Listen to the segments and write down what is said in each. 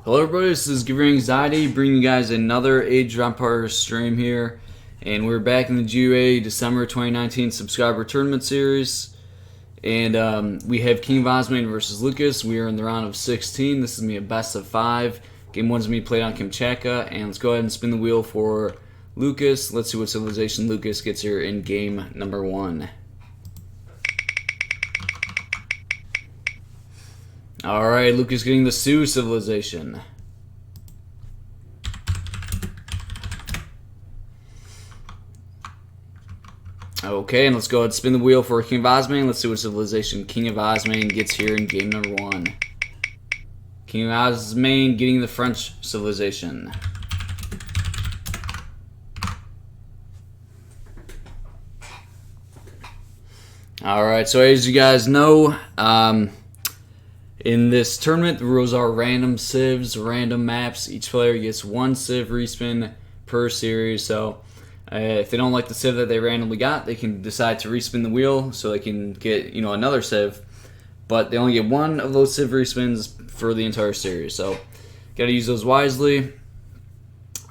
Hello everybody, this is GiveUAnxiety, bringing you guys another Age of Empires stream here. And we're back in the GUA December 2019 subscriber tournament series. And we have KINGofOsmane versus Lucas. We are in the round of 16. This is going to be a best of 5. Game 1 is going to be played on Kamchatka. And let's go ahead and spin the wheel for Lucas. Let's see what civilization Lucas gets here in game number 1. Alright, Lucas getting the Sioux civilization. Okay, and let's go ahead and spin the wheel for KINGofOsmane. Let's see what civilization KINGofOsmane gets here in game number 1. KINGofOsmane getting the French civilization. Alright, so as you guys know, in this tournament, the rules are random civs, random maps. Each player gets 1 civ respin per series. So if they don't like the civ that they randomly got, they can decide to respin the wheel so they can get another civ. But they only get 1 of those civ respins for the entire series. So gotta use those wisely.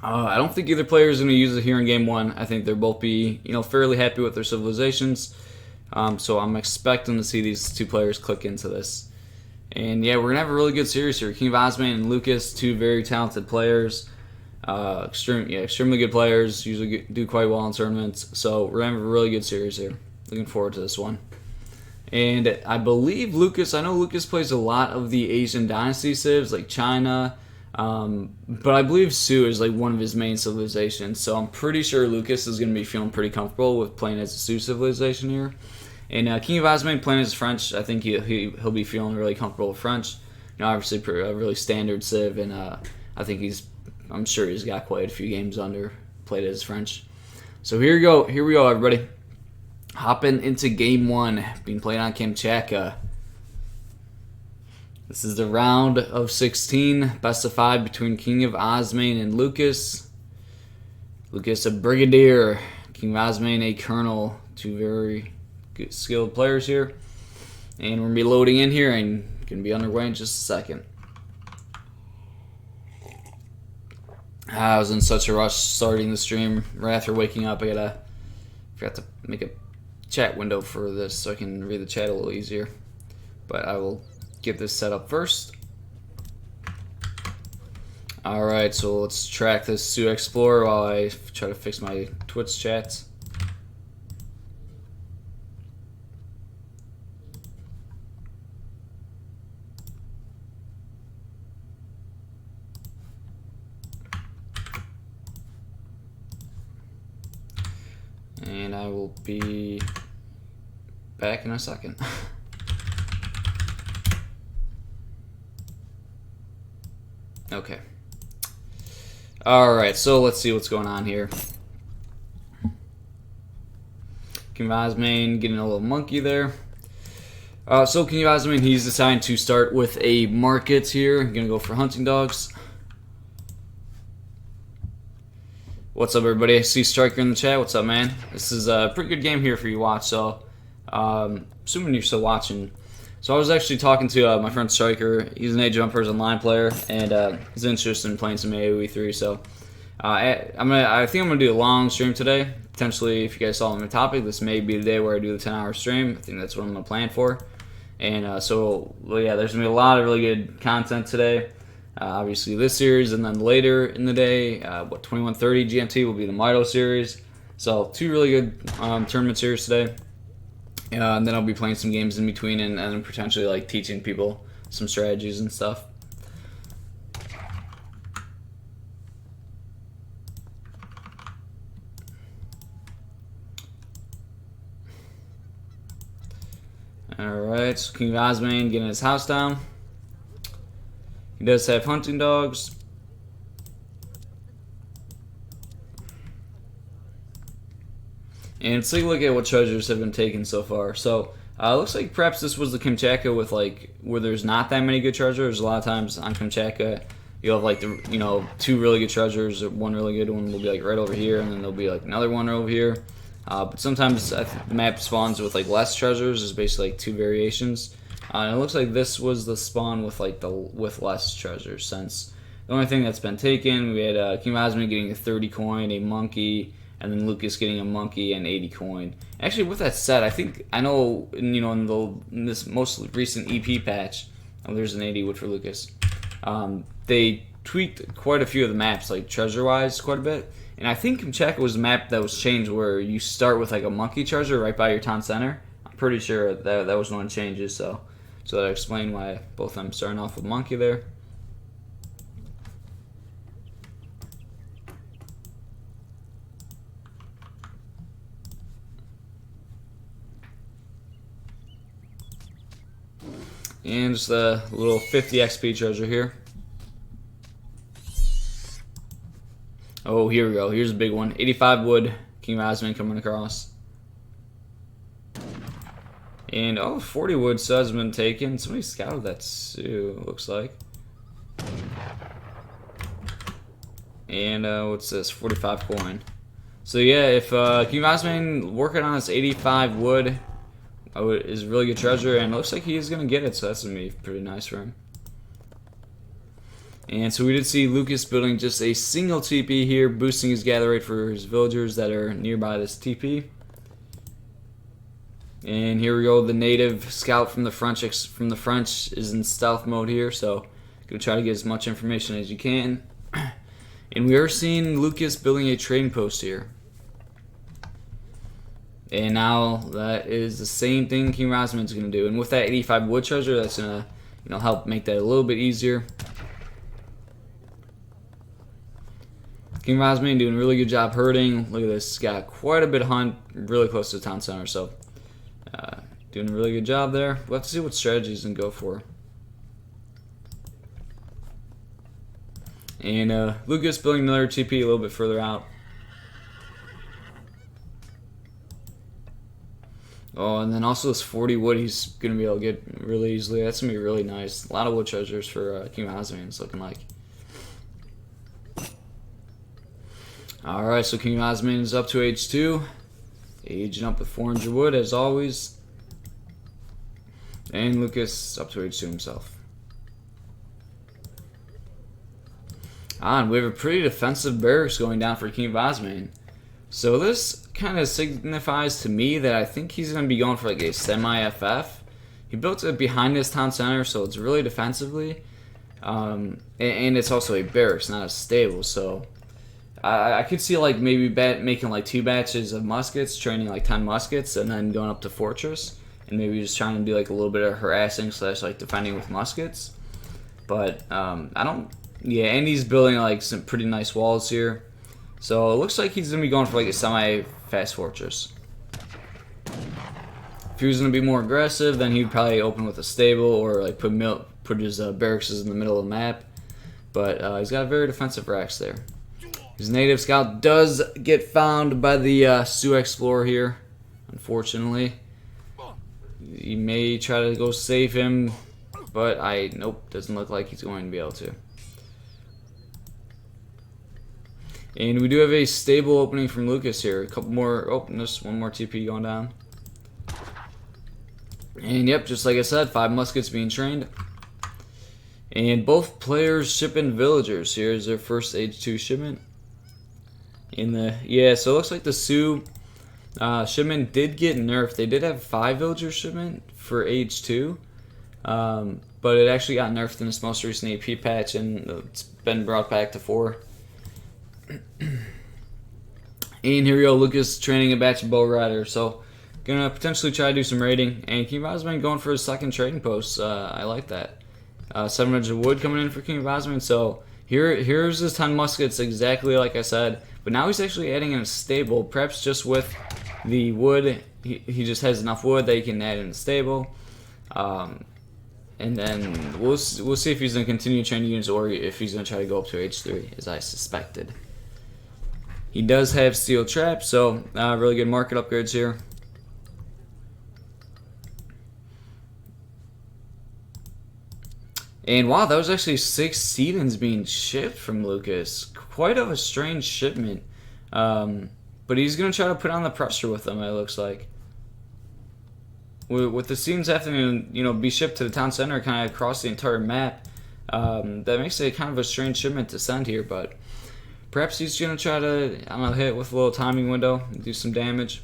I don't think either player is going to use it here in game 1. I think they'll both be fairly happy with their civilizations. So I'm expecting to see these 2 players click into this. And yeah, we're going to have a really good series here. KINGofOsmane and Lucas, 2 very talented players. Extremely good players. Usually do quite well in tournaments. So we're going to have a really good series here. Looking forward to this one. And I believe I know Lucas plays a lot of the Asian dynasty civs, like China. But I believe Sioux is like one of his main civilizations. So I'm pretty sure Lucas is going to be feeling pretty comfortable with playing as a Sioux civilization here. And KINGofOsmane playing as French, I think he'll be feeling really comfortable with French. Obviously a really standard civ, and I'm sure he's got quite a few games under played as French. So here we go, everybody. Hopping into game 1, being played on Kamchatka. This is the round of 16, best of 5 between KINGofOsmane and Lucas. Lucas a brigadier, KINGofOsmane a colonel, 2 very good skilled players here. And we're going to be loading in here and going to be underway in just a second. I was in such a rush starting the stream right after waking up. I forgot to make a chat window for this so I can read the chat a little easier. But I will get this set up first. Alright, so let's track this Sioux Explorer while I try to fix my Twitch chats. And I will be back in a second. Okay. Alright, so let's see what's going on here. KINGofOsmane getting a little monkey there. So KINGofOsmane, he's deciding to start with a market here. I'm gonna go for hunting dogs. What's up, everybody? I see Striker in the chat. What's up, man? This is a pretty good game here for you to watch, so assuming you're still watching. So I was actually talking to my friend Striker. He's an Age of Empires Online player, and he's interested in playing some AoE3. So I think I'm gonna do a long stream today. Potentially, if you guys saw on the topic, this may be the day where I do the 10-hour stream. I think that's what I'm gonna plan for. And so yeah, there's gonna be a lot of really good content today. Obviously this series, and then later in the day, 21:30 GMT will be the Mito series. So 2 really good tournament series today. And then I'll be playing some games in between and potentially like teaching people some strategies and stuff. Alright, so KINGofOsmane getting his house down. He does have hunting dogs. And let's take a look at what treasures have been taken so far. So it looks like perhaps this was the Kamchatka with where there's not that many good treasures. A lot of times on Kamchatka you'll have 2 really good treasures, or 1 really good one will be right over here, and then there'll be another one over here. But sometimes the map spawns with less treasures. There's basically 2 variations. And it looks like this was the spawn with with less treasures, since The only thing that's been taken, we had KINGofOsmane getting a 30 coin, a monkey, and then Lucas getting a monkey and 80 coin. Actually, with that said, I know in this most recent EP patch, there's an 80 wood for Lucas. They tweaked quite a few of the maps, like treasure-wise, quite a bit. And I think Kamchatka was a map that was changed where you start with like a monkey treasure right by your town center. I'm pretty sure that was one of the changes, so that explains why both of them starting off with monkey there. And just a little 50 XP treasure here. Oh, here we go. Here's a big one. 85 wood. KINGofOsmane coming across. And, 40 wood has been taken. Somebody scouted that Sioux, looks like. And, what's this? 45 coin. So, yeah, if KINGofOsmane working on this 85 wood is really good treasure, and it looks like he's going to get it, so that's going to be pretty nice for him. And so we did see Lucas building just a single TP here, boosting his gather rate for his villagers that are nearby this TP. And here we go, the native scout from the French is in stealth mode here, so gonna try to get as much information as you can. And we are seeing Lucas building a trading post here. And now that is the same thing KINGofOsmane's gonna do. And with that 85 wood treasure, that's gonna help make that a little bit easier. KINGofOsmane doing a really good job herding. Look at this, got quite a bit of hunt really close to the town center, so doing a really good job there. We'll have to see what strategies and go for. And Lucas building another TP a little bit further out. Oh, and then also this 40 wood he's going to be able to get really easily. That's going to be really nice. A lot of wood treasures for KINGofOsmane, it's looking like. Alright, so KINGofOsmane is up to age 2. Aging up with 400 wood, as always. And Lucas up to age 2 himself. And we have a pretty defensive barracks going down for KINGofOsmane. So this kind of signifies to me that I think he's going to be going for like a semi-FF. He built it behind his town center, so it's really defensively. And it's also a barracks, not a stable, so I could see like maybe making like 2 batches of muskets, training like 10 muskets, and then going up to fortress, and maybe just trying to do like a little bit of harassing / like defending with muskets. But I don't. Yeah, and he's building like some pretty nice walls here, so it looks like he's gonna be going for like a semi-fast fortress. If he was gonna be more aggressive, then he'd probably open with a stable or like put his barracks in the middle of the map. But he's got a very defensive racks there. His native scout does get found by the Sioux explorer here, unfortunately. He may try to go save him, but nope, doesn't look like he's going to be able to. And we do have a stable opening from Lucas here. A couple more, just one more TP going down. And yep, just like I said, 5 muskets being trained. And both players shipping villagers. Here's their first age 2 shipment. So it looks like the Sioux shipment did get nerfed. They did have 5 villager shipment for age 2, but it actually got nerfed in this most recent AP patch, and it's been brought back to 4. And here we go, Lucas training a batch of bow riders. So gonna potentially try to do some raiding, and KINGofOsmane going for a second trading post. I like that. 700 wood coming in for KINGofOsmane. So here's his 10 muskets, exactly like I said. But now he's actually adding in a stable, perhaps just with the wood. He just has enough wood that he can add in the stable. And then we'll see if he's going to continue training units or if he's going to try to go up to age 3, as I suspected. He does have steel traps, so really good market upgrades here. And wow, that was actually 6 Sedans being shipped from Lucas. Quite of a strange shipment. But he's going to try to put on the pressure with them, it looks like. With the Sedans having to be shipped to the town center kind of across the entire map, That makes it kind of a strange shipment to send here, but perhaps he's going to try to, I don't know, hit with a little timing window and do some damage.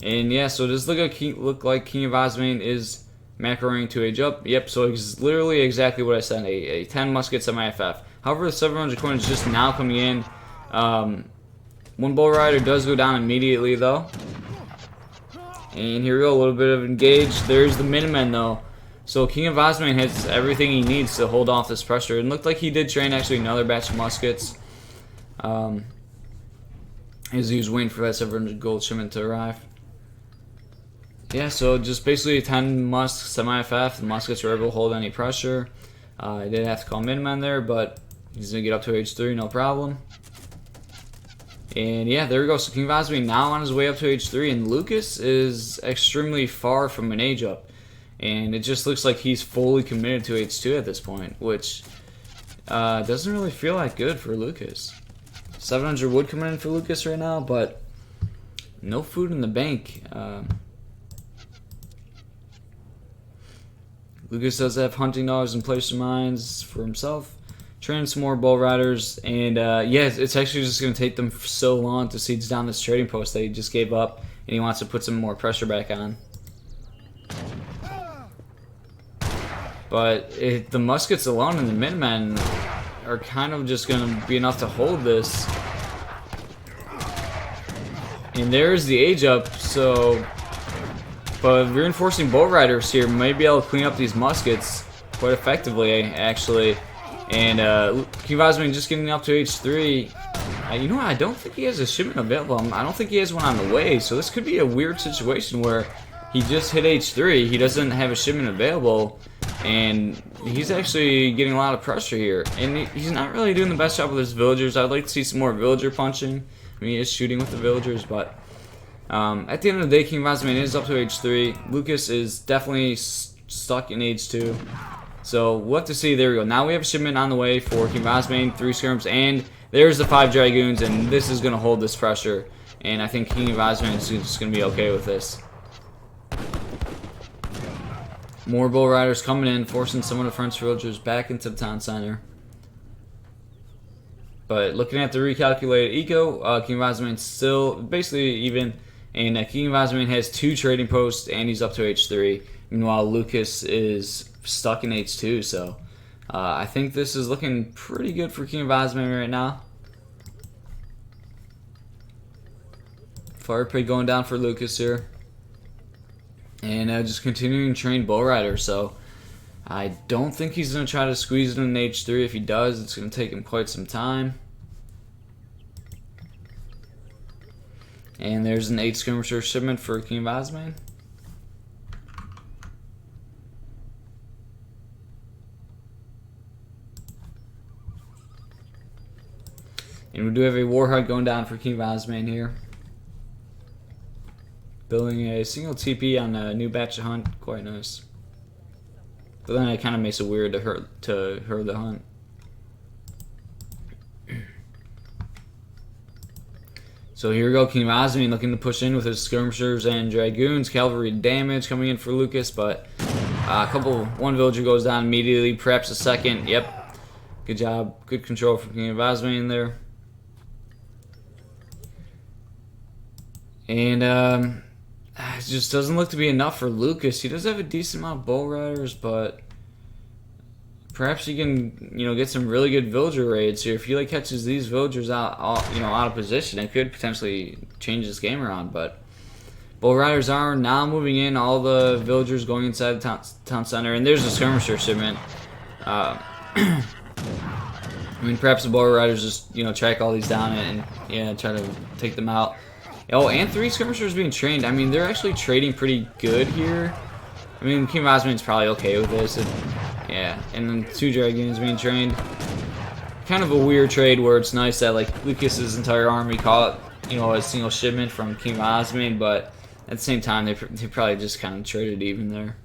And yeah, so does look like King of Osmane is macroing to age up. Yep, so it's literally exactly what I said, a 10 musket semi-FF. However, the 700 coin is just now coming in. One bull rider does go down immediately though. And here we go, a little bit of engage. There's the Minutemen though. So King of Osmane has everything he needs to hold off this pressure. It looked like he did train actually another batch of muskets. As he was waiting for that 700 gold shipment to arrive. Yeah, so just basically a 10 musk semi-FF. The muskets were able to hold any pressure. I did have to call Minutemen there, but he's going to get up to H3, no problem. And yeah, there we go. So King of Osmane now on his way up to H3, and Lucas is extremely far from an age up. And it just looks like he's fully committed to H2 at this point, which doesn't really feel that good for Lucas. 700 wood coming in for Lucas right now, but no food in the bank. Lucas does have hunting dogs and placer mines for himself. Training some more bull riders, and yeah, it's actually just going to take them so long to siege down this trading post that he just gave up, and he wants to put some more pressure back on. But the muskets alone and the Minutemen are kind of just going to be enough to hold this. And there's the age up, so... But reinforcing bull riders here may be able to clean up these muskets quite effectively, actually. And King of Osmane just getting up to H3. You know what? I don't think he has a shipment available. I don't think he has one on the way. So this could be a weird situation where he just hit H3. He doesn't have a shipment available. And he's actually getting a lot of pressure here. And he's not really doing the best job with his villagers. I'd like to see some more villager punching. I mean, he is shooting with the villagers, but... at the end of the day, King of Osmane is up to H3. Lucas is definitely stuck in H2. So we'll have to see. There we go. Now we have a shipment on the way for King of Osmane, 3 skirms, and there's the 5 dragoons, and this is going to hold this pressure. And I think King of Osmane is just going to be okay with this. More bull riders coming in, forcing some of the French villagers back into the town center. But looking at the recalculated eco, King of Osmane still basically even, and King of Osmane has 2 trading posts, and he's up to H3. Meanwhile, Lucas is stuck in H2, so I think this is looking pretty good for King of Osmane right now. Fire pit going down for Lucas here. And just continuing to train bull rider, so I don't think he's going to try to squeeze it in H3. If he does, it's going to take him quite some time. And there's an 8 skirmisher shipment for King of Osmane. And we do have a warhead going down for King of Osmane here. Building a single TP on a new batch of hunt. Quite nice. But then it kind of makes it weird to herd the hunt. So here we go, King of Osmane looking to push in with his skirmishers and dragoons. Cavalry damage coming in for Lucas, but one villager goes down immediately, perhaps a second. Yep, good job, good control from King of Osmane there. And it just doesn't look to be enough for Lucas. He does have a decent amount of bull riders, but perhaps he can, get some really good villager raids here. If he catches these villagers out of position, it could potentially change this game around. But bull riders are now moving in. All the villagers going inside the town center, and there's a skirmisher shipment. I mean, perhaps the bull riders just track all these down and try to take them out. Oh, and 3 skirmishers being trained. I mean, they're actually trading pretty good here. I mean, King of Osmane's probably okay with this. Yeah, and then 2 dragoons being trained. Kind of a weird trade where it's nice that Lucas's entire army caught a single shipment from King of Osmane, but at the same time they probably just kind of traded even there.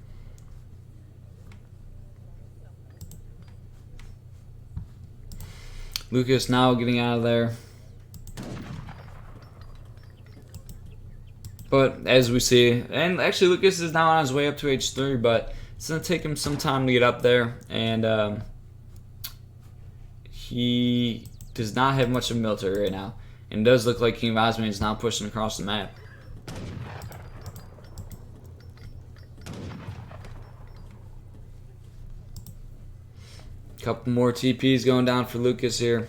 Lucas now getting out of there. But as we see, and actually Lucas is now on his way up to H3, but It's going to take him some time to get up there, and he does not have much of military right now. And it does look like King of Osmane is now pushing across the map. Couple more TPs going down for Lucas here.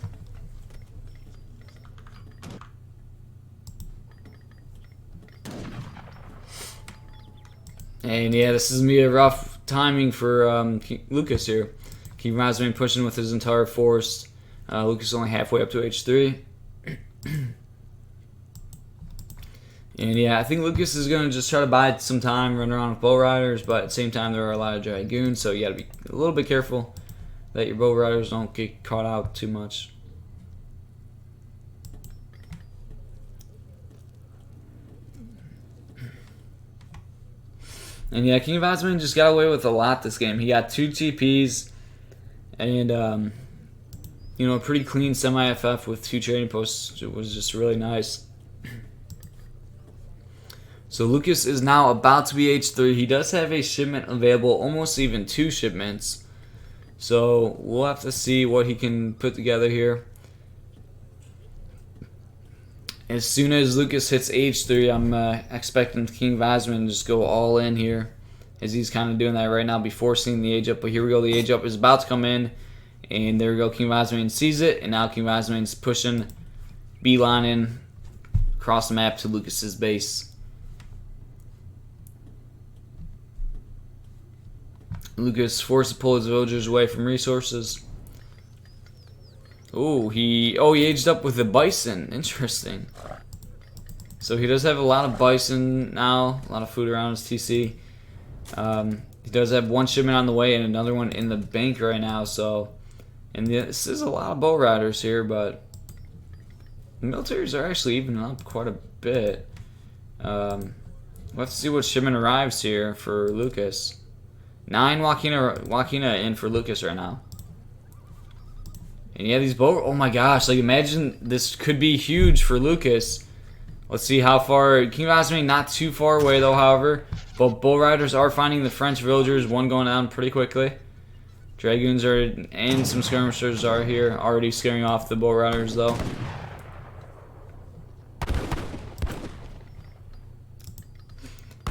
And yeah, this is going to be a rough timing for Lucas here. King of Osmane pushing with his entire force. Lucas only halfway up to H3. And yeah, I think Lucas is going to just try to bide some time, run around with bow riders, but at the same time there are a lot of dragoons, so you got to be a little bit careful that your bow riders don't get caught out too much. And yeah, King of Osmane just got away with a lot this game. He got 2 TPs and you know, a pretty clean semi-FF with 2 trading posts. It was just really nice. So Lucas is now about to be H3. He does have a shipment available, almost even 2 shipments. So we'll have to see what he can put together here. As soon as Lucas hits H3, I'm expecting King of Osmane to just go all in here, as he's kind of doing that right now before seeing the age up. But here we go, the age up is about to come in, and there we go, King of Osmane sees it, and now King of Osmane's pushing, beelining across the map to Lucas's base. Lucas forced to pull his villagers away from resources. Oh, he aged up with the bison. Interesting. So he does have a lot of bison now, a lot of food around his TC. He does have 1 shipment on the way and another one in the bank right now. So, and this is a lot of bow riders here, but the militaries are actually evening up quite a bit. We'll have to see what shipment arrives here for Lucas. 9 Joaquina in for Lucas right now. And yeah, these bow... Oh my gosh, like imagine this could be huge for Lucas. Let's see how far... King of Osmane not too far away though, however. But bow riders are finding the French villagers. 1 going down pretty quickly. Dragoons are... And some skirmishers are here. Already scaring off the bow riders though.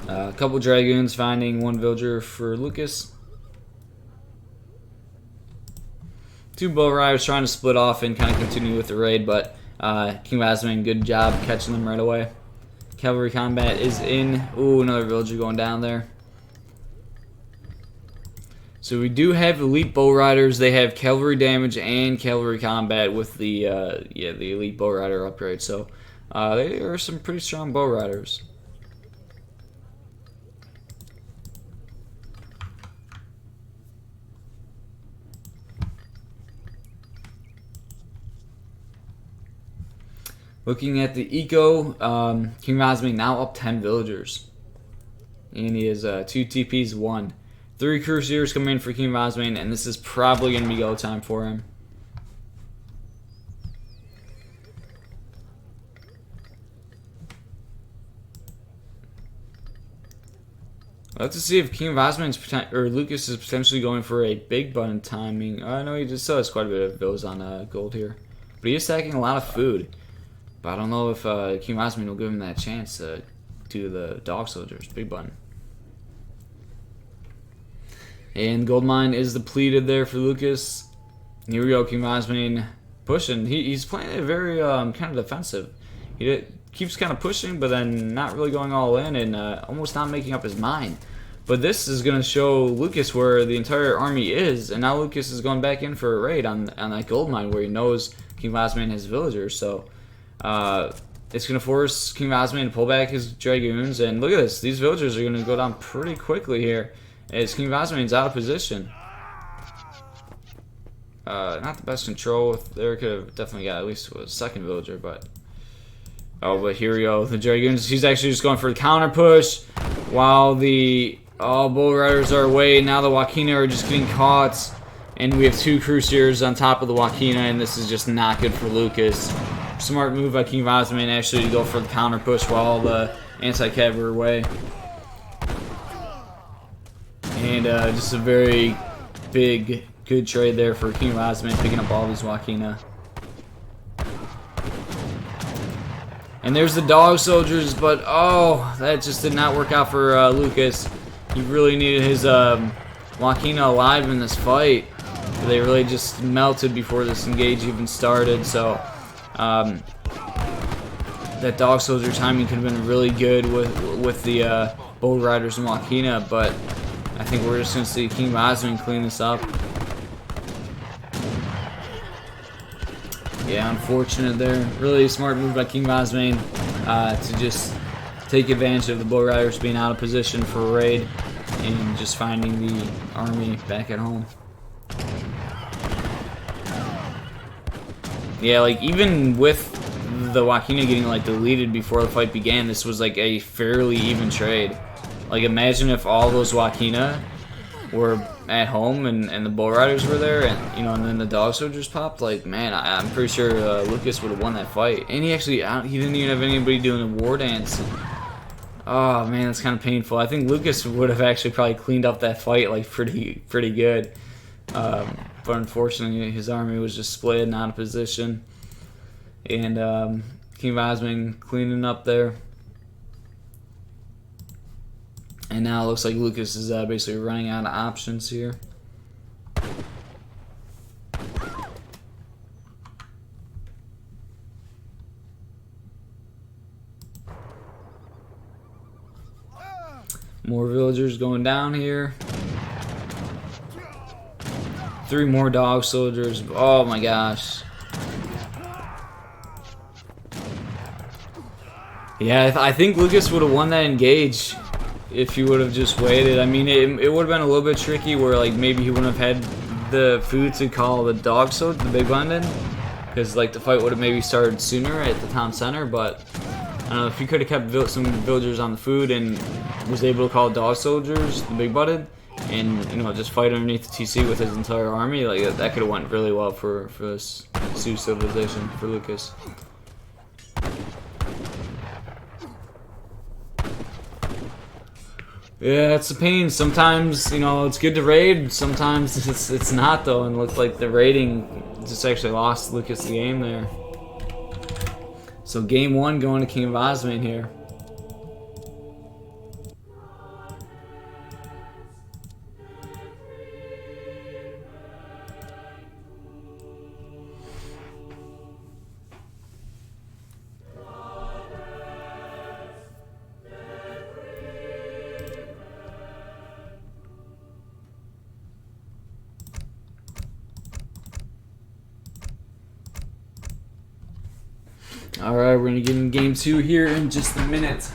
A couple dragoons finding 1 villager for Lucas. 2 bow riders trying to split off and kind of continue with the raid, but King of Osmane, good job catching them right away. Cavalry combat is in. Ooh, another villager going down there. So we do have elite bow riders. They have cavalry damage and cavalry combat with the the elite bow rider upgrade. So they are some pretty strong bow riders. Looking at the eco, King of Osmane now up 10 villagers. And he has 2 TPs, 1. 3 crusaders coming in for King of Osmane, and this is probably going to be go time for him. We'll have to see if King of Osmane's or Lucas is potentially going for a big button timing. I know he just still has quite a bit of bills on gold here. But he is stacking a lot of food. But I don't know if King of Osmane will give him that chance to do the dog soldiers. Big button. And gold mine is depleted there for Lucas. And here we go, King of Osmane pushing. He's playing it very kind of defensive. He keeps kind of pushing, but then not really going all in and almost not making up his mind. But this is going to show Lucas where the entire army is. And now Lucas is going back in for a raid on that gold mine where he knows King of Osmane has villagers. So it's going to force King of Osmane to pull back his dragoons. And look at this. These villagers are going to go down pretty quickly here. As King of Osmane's out of position. Not the best control. There could have definitely got at least a 2nd villager, but... Oh, but here we go. The dragoons, he's actually just going for the counter push. While the bull riders are away. Now the Joaquina are just getting caught. And we have 2 crusaders on top of the Joaquina, and this is just not good for Lucas. Smart move by King of Osmane actually to go for the counter push while the anti-cav were away. And just a very big, good trade there for King of Osmane, picking up all these Wakina. And there's the dog soldiers, but oh, that just did not work out for Lucas. He really needed his Wakina alive in this fight. They really just melted before this engage even started, so that dog soldier timing could have been really good with the Bull Riders and Wakina, but I think we're just going to see King of Osmane clean this up. Yeah, unfortunate there. Really smart move by King of Osmane to just take advantage of the Bull Riders being out of position for a raid and just finding the army back at home. Yeah, like even with the Wakina getting like deleted before the fight began, this was like a fairly even trade. Like imagine if all those Wakina were at home and the Bull Riders were there, and you know, and then the dog soldiers popped. Like man, I'm pretty sure Lucas would have won that fight. And he actually he didn't even have anybody doing a war dance. Oh man, that's kind of painful. I think Lucas would have actually probably cleaned up that fight like pretty good. But unfortunately, his army was just split and out of position. And King of Osmane cleaning up there. And now it looks like Lucas is basically running out of options here. More villagers going down here. 3 more dog soldiers. Oh my gosh. Yeah, I think Lucas would have won that engage if he would have just waited. I mean, it would have been a little bit tricky where like maybe he wouldn't have had the food to call the dog soldier, the big one in, because like the fight would have maybe started sooner at the town center. But I don't know, if he could have kept some villagers on the food and was able to call dog soldiers, the big butted, and you know, just fight underneath the TC with his entire army, like that could have went really well for this Sioux civilization, for Lucas. Yeah, it's a pain. Sometimes, you know, it's good to raid. Sometimes it's not, though. And it looked like the raiding just actually lost Lucas the game there. So game 1 going to King of Osmane here. Alright, we're going to get in game 2 here in just a minute.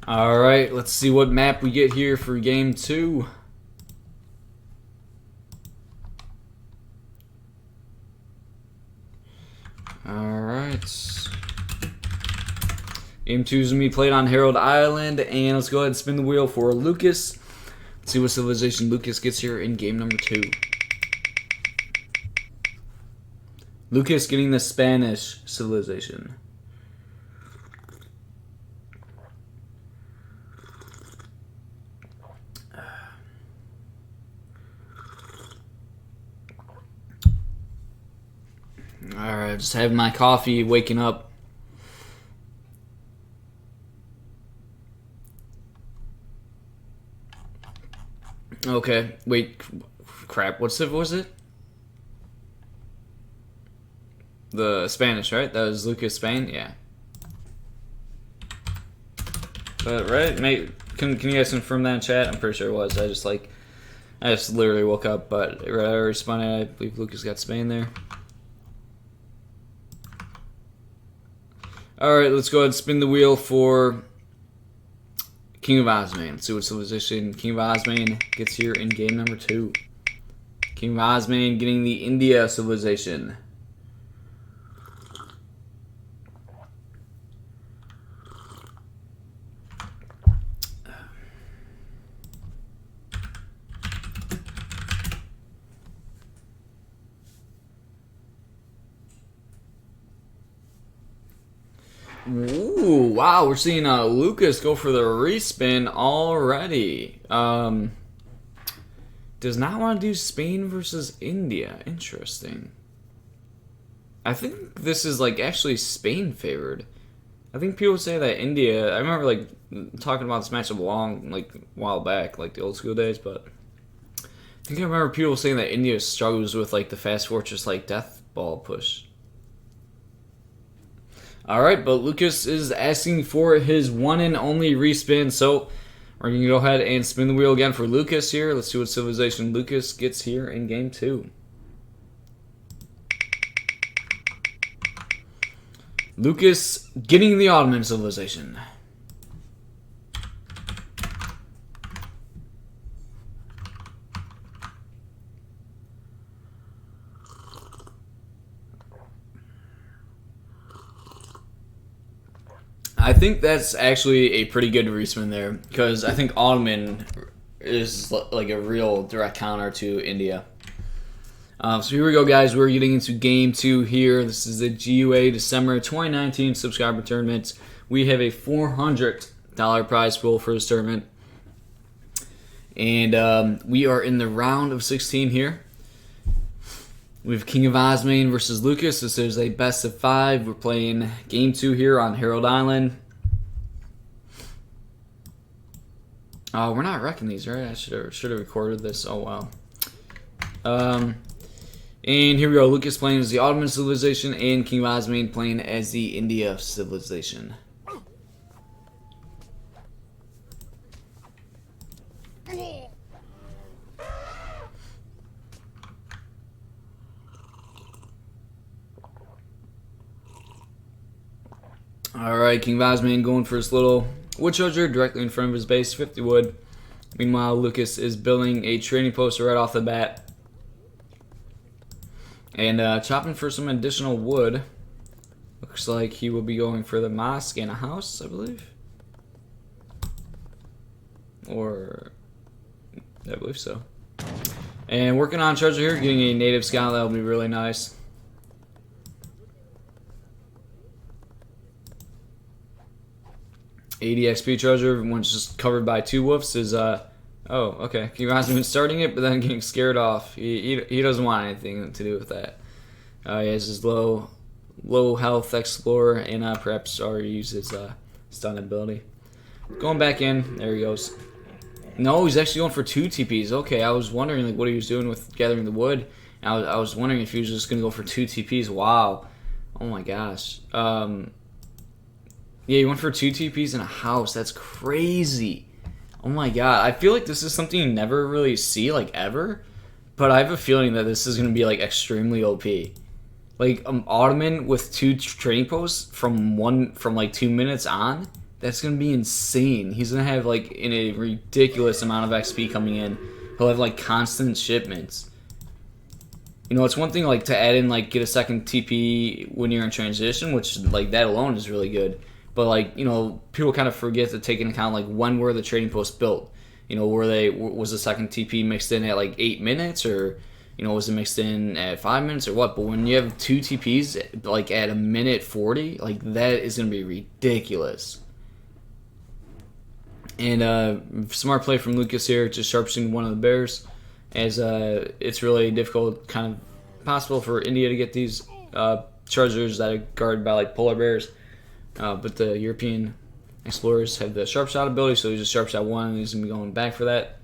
Alright, let's see what map we get here for game 2. Alright. Game 2 is going to be played on Herald Island, and let's go ahead and spin the wheel for Lucas. Let's see what civilization Lucas gets here in game number 2. Lucas getting the Spanish civilization. Alright, just having my coffee, waking up. Okay, wait, crap, what civ was it? The Spanish, right? That was Lucas, Spain? Yeah. But, right? Can you guys confirm that in chat? I'm pretty sure it was. I just literally woke up, but I responded. I believe Lucas got Spain there. Alright, let's go ahead and spin the wheel for King of Osmane. Let's see what civilization King of Osmane gets here in game number 2. King of Osmane getting the India civilization. Ooh, wow, we're seeing Lucas go for the respin already. Does not want to do Spain versus India. Interesting. I think this is like actually Spain favored. I think people say that India, I remember like talking about this matchup a while back, like the old school days, but I think I remember people saying that India struggles with like the fast fortress like death ball push. Alright, but Lucas is asking for his one and only respin, so we're going to go ahead and spin the wheel again for Lucas here. Let's see what civilization Lucas gets here in game 2. Lucas getting the Ottoman civilization. I think that's actually a pretty good respin there, because I think Ottoman is like a real direct counter to India. So here we go, guys. We're getting into game 2 here. This is the GUA December 2019 subscriber tournament. We have a $400 prize pool for this tournament. And we are in the round of 16 here. We have King of Osmane versus Lucas. This is a best of 5. We're playing game 2 here on Herald Island. We're not wrecking these, right? I should have recorded this. Oh, wow. And here we go. Lucas playing as the Ottoman civilization and King of Osmane playing as the India civilization. Alright, King of Osmane going for his little wood charger directly in front of his base, 50 wood. Meanwhile, Lucas is building a trading post right off the bat. And chopping for some additional wood. Looks like he will be going for the mosque and a house, I believe. Or, I believe so. And working on treasure here, getting a native scout, that'll be really nice. ADXP treasure, once just covered by 2 wolves, is oh, okay. King of Osmane starting it, but then getting scared off. He doesn't want anything to do with that. He has his low health explorer, and perhaps already used his stun ability. Going back in, there he goes. No, he's actually going for 2 TPs. Okay, I was wondering like what he was doing with gathering the wood. I was wondering if he was just gonna go for 2 TPs. Wow. Oh my gosh. Yeah, he went for 2 TPs in a house. That's crazy. Oh my god. I feel like this is something you never really see, like, ever. But I have a feeling that this is going to be, like, extremely OP. Like, Ottoman with 2 trading posts from 2 minutes on. That's going to be insane. He's going to have, like, a ridiculous amount of XP coming in. He'll have, like, constant shipments. You know, it's one thing, like, to add in, like, get a second TP when you're in transition, which, like, that alone is really good. But, like, you know, people kind of forget to take into account, like, when were the trading posts built? You know, was the second TP mixed in at, like, 8 minutes? Or, you know, was it mixed in at 5 minutes or what? But when you have 2 TPs, like, at a minute 40, like, that is going to be ridiculous. And smart play from Lucas here, just sharpshooting one of the bears. As it's really difficult, kind of possible for India to get these treasures that are guarded by like polar bears. But the European explorers have the sharp shot ability, so he's just sharp shot 1, and he's gonna be going back for that.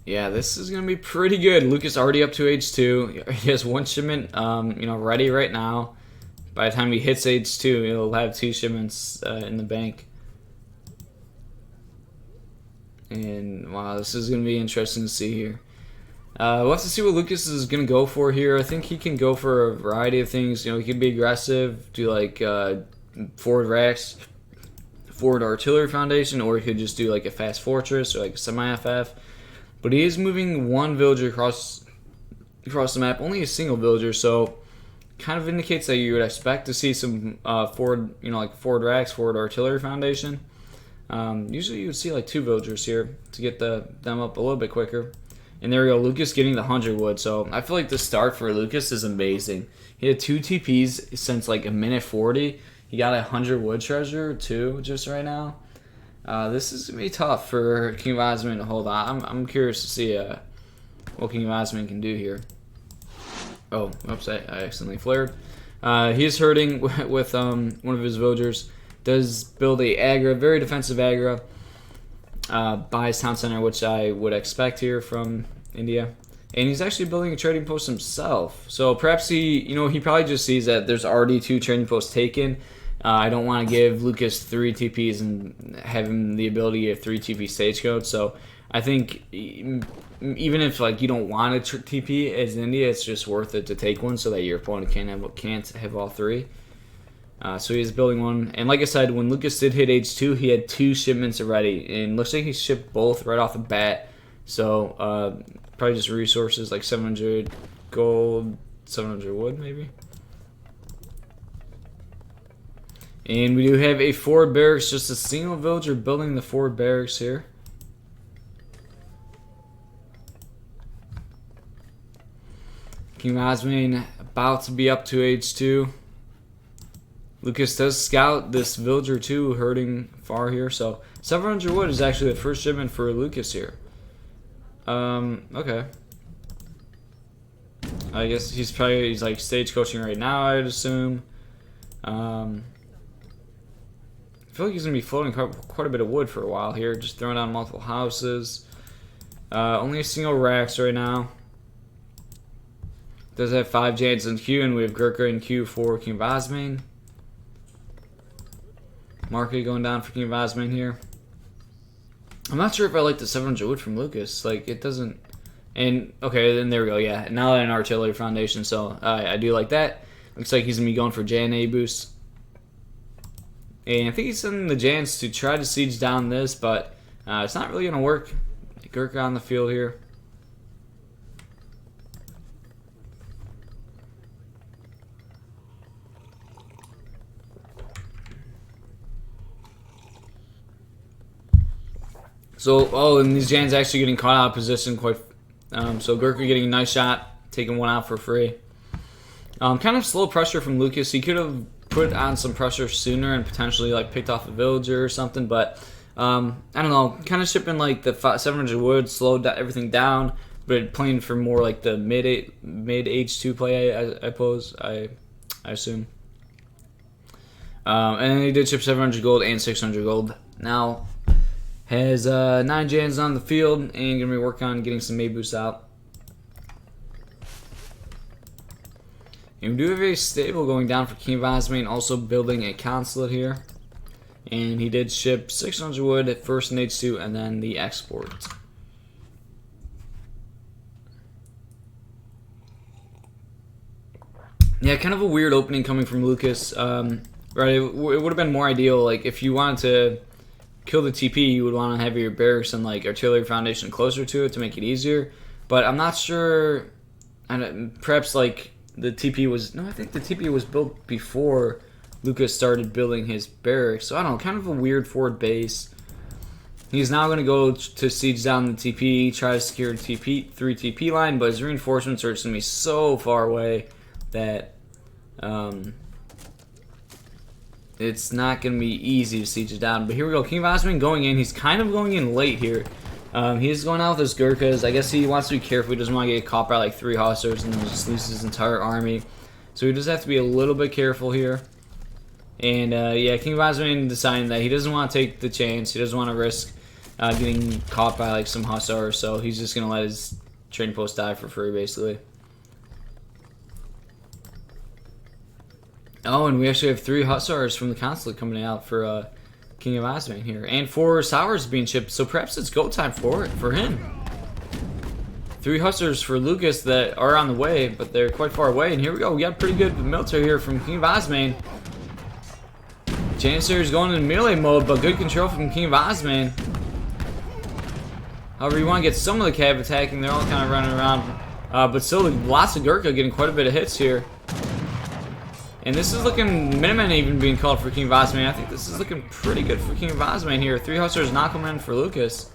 Yeah, this is gonna be pretty good. Lucas already up to age 2. He has 1 shipment, ready right now. By the time he hits age 2, he'll have 2 shipments in the bank. And wow, this is gonna be interesting to see here. We'll have to see what Lucas is gonna go for here. I think he can go for a variety of things. He could be aggressive, do like forward racks, forward artillery foundation, or he could just do like a fast fortress or like a semi-FF. But he is moving 1 villager across the map, only a single villager, so kind of indicates that you would expect to see some forward, like forward racks, forward artillery foundation. Usually you would see like 2 villagers here to get them up a little bit quicker. And there we go, Lucas getting the 100 wood. So I feel like the start for Lucas is amazing. He had 2 TPs since like a minute 40. He got a 100 wood treasure too just right now. This is going to be tough for KINGofOsmane to hold on. I'm curious to see what KINGofOsmane can do here. Oh, oops, I accidentally flared. He is hurting with one of his villagers. Does build a aggro, very defensive aggro by his town center, which I would expect here from India. And he's actually building a trading post himself. So perhaps he probably just sees that there's already 2 trading posts taken. I don't want to give Lucas 3 TPs and have him the ability of 3 TP stagecoach. So I think even if like you don't want to TP as India, it's just worth it to take one so that your opponent can't have all 3. So he's building 1, and like I said, when Lucas did hit age 2, he had 2 shipments already, and looks like he shipped both right off the bat. So probably just resources like 700 gold, 700 wood maybe. And we do have a forward barracks, just a single villager building the forward barracks here. KINGofOsmane about to be up to age 2. Lucas does scout this villager too, hurting far here. So 700 wood is actually the first shipment for Lucas here. Okay. I guess he's like stage coaching right now, I'd assume. I feel like he's going to be floating quite a bit of wood for a while here, just throwing down multiple houses. Only a single racks right now. Does have 5 Giants in queue, and we have Gurkha in queue for KINGofOsmane. Market going down for KINGofOsmane here. I'm not sure if I like the 700 wood from Lucas. Like, it doesn't... And, okay, then there we go, yeah. Now an artillery foundation, so I do like that. Looks like he's going to be going for JNA boost. And I think he's sending the Jans to try to siege down this, but it's not really going to work. Gurkha on the field here. So, and these Jans actually getting caught out of position quite. So Gurkha getting a nice shot, taking one out for free. Kind of slow pressure from Lucas. He could have put on some pressure sooner and potentially like picked off a villager or something, but I don't know. Kind of shipping like the 700 wood, slowed everything down, but playing for more like the mid H2 play. I assume. And he did ship 700 gold and 600 gold. Now has 9 Jans on the field and gonna be working on getting some May boosts out. And we do have a stable going down for KINGofOsmane, also building a consulate here. And he did ship 600 wood at first in H2 and then the export. Yeah, kind of a weird opening coming from Lucas. Right, it would have been more ideal, like if you wanted to kill the TP, you would want to have your barracks and like artillery foundation closer to it to make it easier. But I'm not sure. Perhaps like the TP was I think the TP was built before Lucas started building his barracks. So I don't know, kind of a weird forward base. He's now going to go to siege down the TP, try to secure TP 3 TP line, but his reinforcements are just going to be so far away that it's not going to be easy to siege it down. But here we go, KINGofOsmane going in. He's kind of going in late here. He's going out with his Gurkhas. I guess he wants to be careful. He doesn't want to get caught by like 3 hussars and then just lose his entire army. So he just have to be a little bit careful here. And yeah, KINGofOsmane deciding that he doesn't want to take the chance. He doesn't want to risk getting caught by like some hussars. So he's just going to let his trading post die for free, basically. Oh, and we actually have 3 hussars from the consulate coming out for KINGofOsmane here. And 4 sours being shipped, so perhaps it's go time for him. 3 hussars for Lucas that are on the way, but they're quite far away. And here we go, we got pretty good military here from KINGofOsmane. Janissary's going in melee mode, but good control from KINGofOsmane. However, you want to get some of the cav attacking, they're all kind of running around. But still, lots of Gurkha getting quite a bit of hits here. And this is looking, Minutemen even being called for KINGofOsmane. I think this is looking pretty good for KINGofOsmane here. 3 hussars knock him in for Lucas.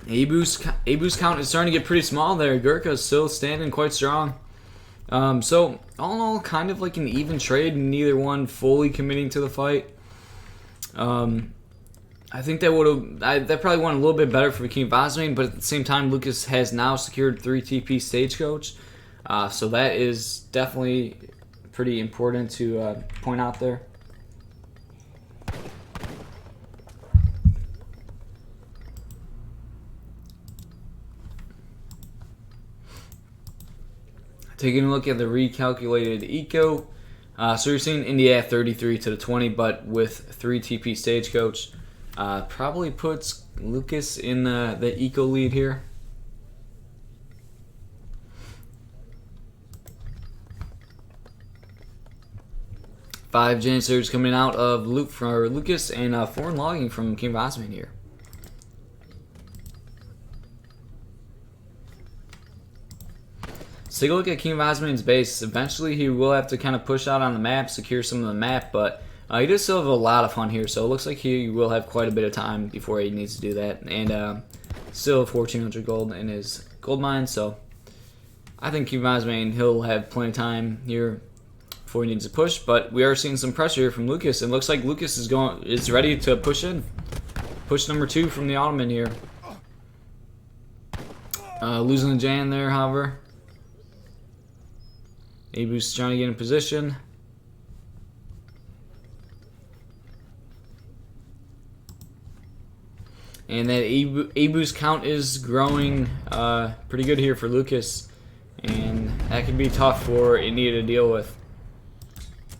Abu's count is starting to get pretty small there. Gurkha's still standing quite strong. So, all in all, kind of like an even trade, neither one fully committing to the fight. I think that probably went a little bit better for KINGofOsmane, but at the same time, Lucas has now secured 3 TP Stagecoach. So that is definitely pretty important to point out there. Taking a look at the recalculated eco. So you're seeing India at 33 to the 20, but with 3 TP Stagecoach. Probably puts Lucas in the eco lead here. Five Janissaries coming out of loot for Lucas and foreign logging from KINGofOsmane here. Let's take a look at KINGofOsmane's base. Eventually he will have to kind of push out on the map, secure some of the map, but he does still have a lot of fun here, so it looks like he will have quite a bit of time before he needs to do that. And still 1,400 gold in his gold mine, so I think KINGofOsmane, he'll have plenty of time here before he needs to push. But we are seeing some pressure here from Lucas, and looks like Lucas is ready to push in. Push number 2 from the Ottoman here. Losing the Jan there, however. Abu's trying to get in position. And that Abu's count is growing pretty good here for Lucas. And that could be tough for India to deal with.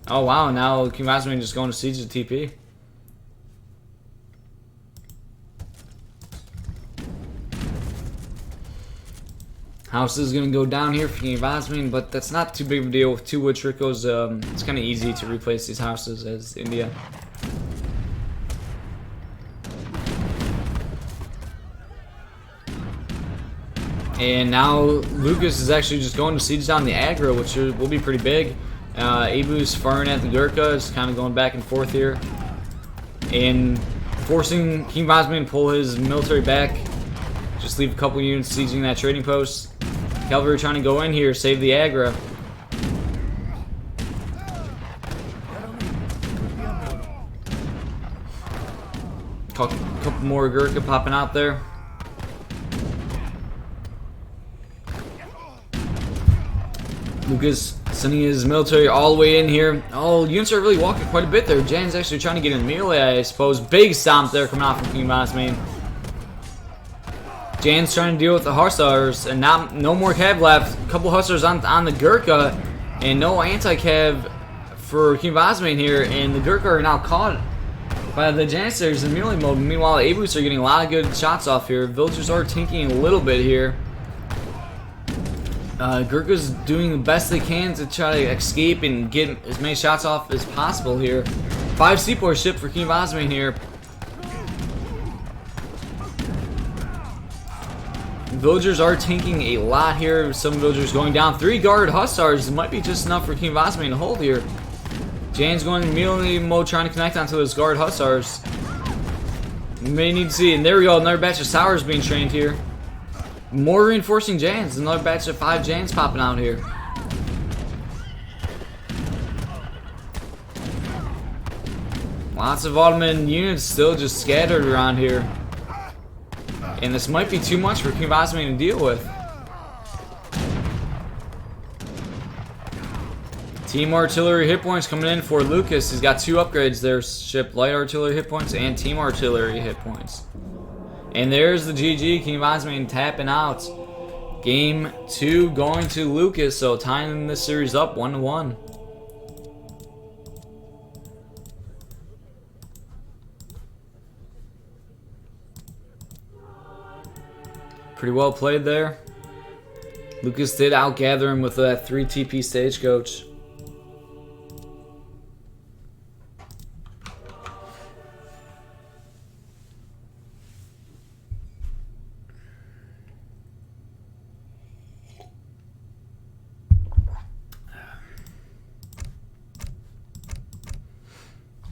Oh wow, now KINGofOsmane just going to siege the TP. House is going to go down here for KINGofOsmane, but that's not too big of a deal with 2 wood trickles. It's kind of easy to replace these houses as India. And now Lucas is actually just going to siege down the aggro, which will be pretty big. Abu's firing at the Gurkhas, kind of going back and forth here. And forcing KINGofOsmane to pull his military back. Just leave a couple units sieging that trading post. Cavalry trying to go in here, save the aggro. Couple more Gurkha popping out there. Lucas sending his military all the way in here. Oh, units are really walking quite a bit there. Jan's actually trying to get in melee, I suppose. Big stomp there coming off from KINGofOsmane. Jan's trying to deal with the hussars, and no more cav left. A couple hussars on the Gurkha, and no anti-cav for KINGofOsmane here. And the Gurkha are now caught by the Janissaries in melee mode. Meanwhile, the Abus are getting a lot of good shots off here. Villagers are tinking a little bit here. Gurkha's doing the best they can to try to escape and get as many shots off as possible here. 5 seaport ship for KINGofOsmane here. Villagers are tanking a lot here. Some villagers going down. 3 guard hussars might be just enough for KINGofOsmane to hold here. Jan's going melee mode trying to connect onto those guard hussars. You may need to see, and there we go, another batch of sours being trained here. More reinforcing Jans, another batch of 5 Jans popping out here. Lots of Ottoman units still just scattered around here. And this might be too much for KINGofOsmane to deal with. Team artillery hit points coming in for Lucas. He's got 2 upgrades there. Ship light artillery hit points and team artillery hit points. And there's the GG. KINGofOsmane tapping out. Game 2 going to Lucas. So tying this series up 1-1. Pretty well played there. Lucas did outgather him with that 3 TP stagecoach.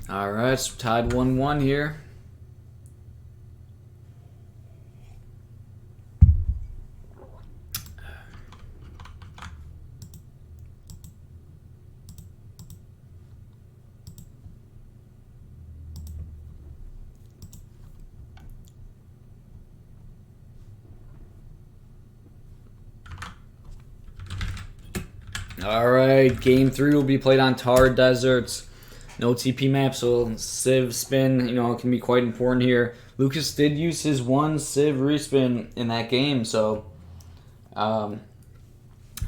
Alright, so tied 1-1 here. Alright, game 3 will be played on Thar deserts. No TP map, so civ spin, you know, can be quite important here. Lucas did use his 1 civ respin in that game, so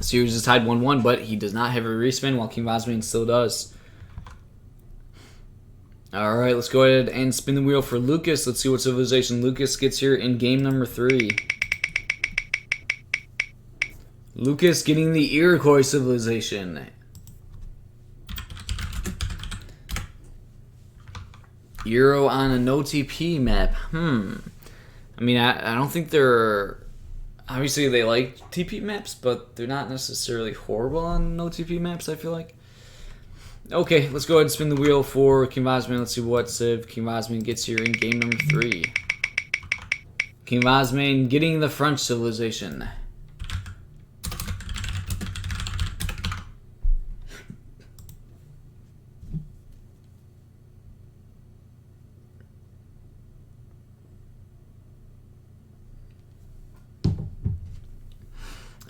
series is tied 1-1, but he does not have a respin, while KINGofOsmane still does. Alright, let's go ahead and spin the wheel for Lucas. Let's see what civilization Lucas gets here in game number 3. Lucas getting the Iroquois civilization. Euro on a no TP map. I mean, I don't think they're... Obviously, they like TP maps, but they're not necessarily horrible on no TP maps, I feel like. Okay, let's go ahead and spin the wheel for KINGofOsmane. Let's see what civ KINGofOsmane gets here in game number 3. KINGofOsmane getting the French civilization.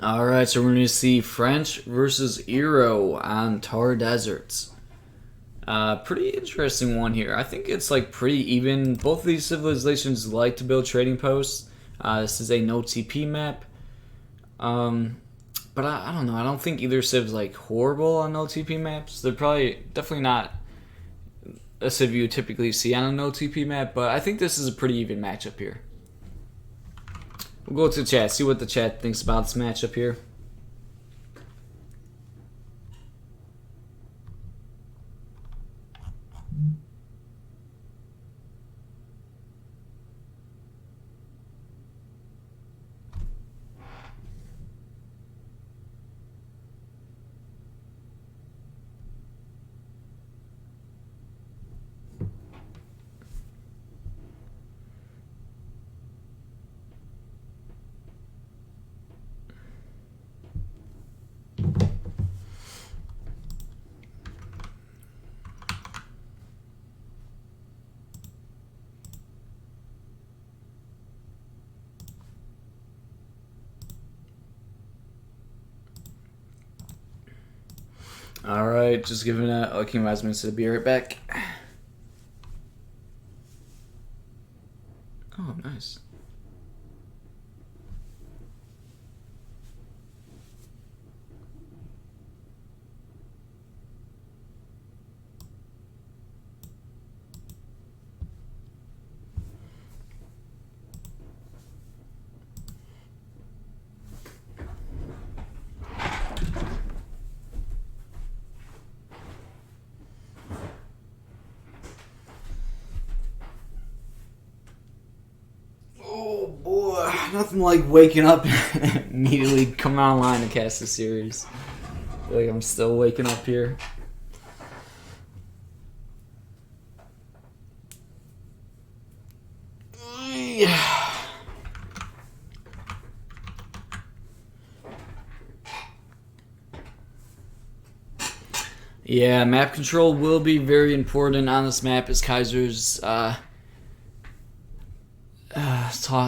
Alright, so we're going to see French versus Euro on Thar deserts. Pretty interesting one here. I think it's like pretty even. Both of these civilizations like to build trading posts. This is a no TP map. But I don't know. I don't think either civ's like horrible on no TP maps. They're definitely not a civ you typically see on a no TP map. But I think this is a pretty even matchup here. We'll go to the chat, see what the chat thinks about this matchup here. Alright, just giving a KINGofOsmane to be right back. Oh, nice. Nothing like waking up and immediately coming online to cast a series. I feel like I'm still waking up here. Yeah, map control will be very important on this map, as Kaiser's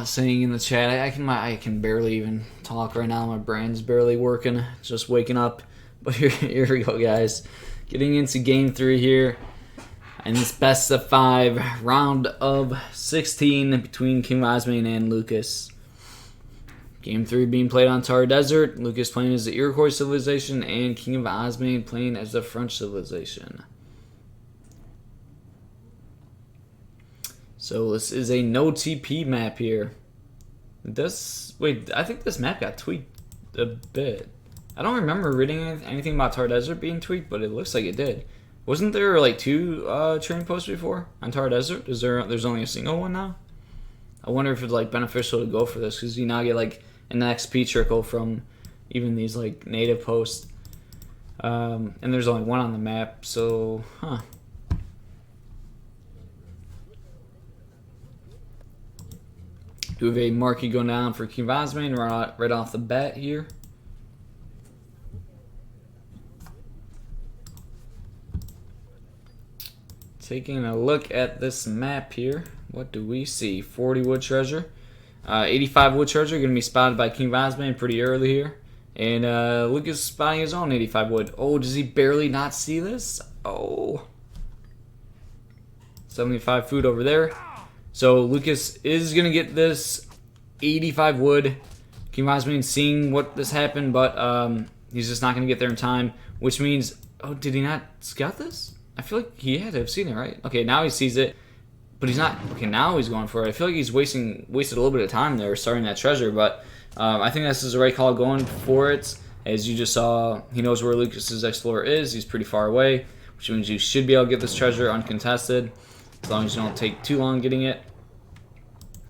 saying in the chat. I can barely even talk right now. My brain's barely working, just waking up. But here we go, guys. Getting into game 3 here. And this best of 5 round of 16 between KINGofOsmane and Lucas. Game 3 being played on Thar Desert. Lucas playing as the Iroquois civilization and KINGofOsmane playing as the French civilization. So this is a no TP map here. Wait, I think this map got tweaked a bit. I don't remember reading anything about Thar Desert being tweaked, but it looks like it did. Wasn't there like 2 train posts before on Thar Desert? There's only a single one now? I wonder if it's like beneficial to go for this, because you now get like an XP trickle from even these like native posts. And there's only one on the map, so Do we have a marquee going down for KINGofOsmane right off the bat here? Taking a look at this map here, what do we see? 40 wood treasure. 85 wood treasure going to be spotted by KINGofOsmane pretty early here. And Lucas spotting his own 85 wood. Oh, does he barely not see this? Oh. 75 food over there. So Lucas is going to get this 85 wood. KINGofOsmane seeing what this happened, but he's just not going to get there in time. Which means, oh, did he not scout this? I feel like he had to have seen it, right? Okay, now he sees it. But he's not. Okay, now he's going for it. I feel like he's wasted a little bit of time there starting that treasure, but I think this is the right call going for it. As you just saw, he knows where Lucas's explorer is. He's pretty far away, which means you should be able to get this treasure uncontested as long as you don't take too long getting it.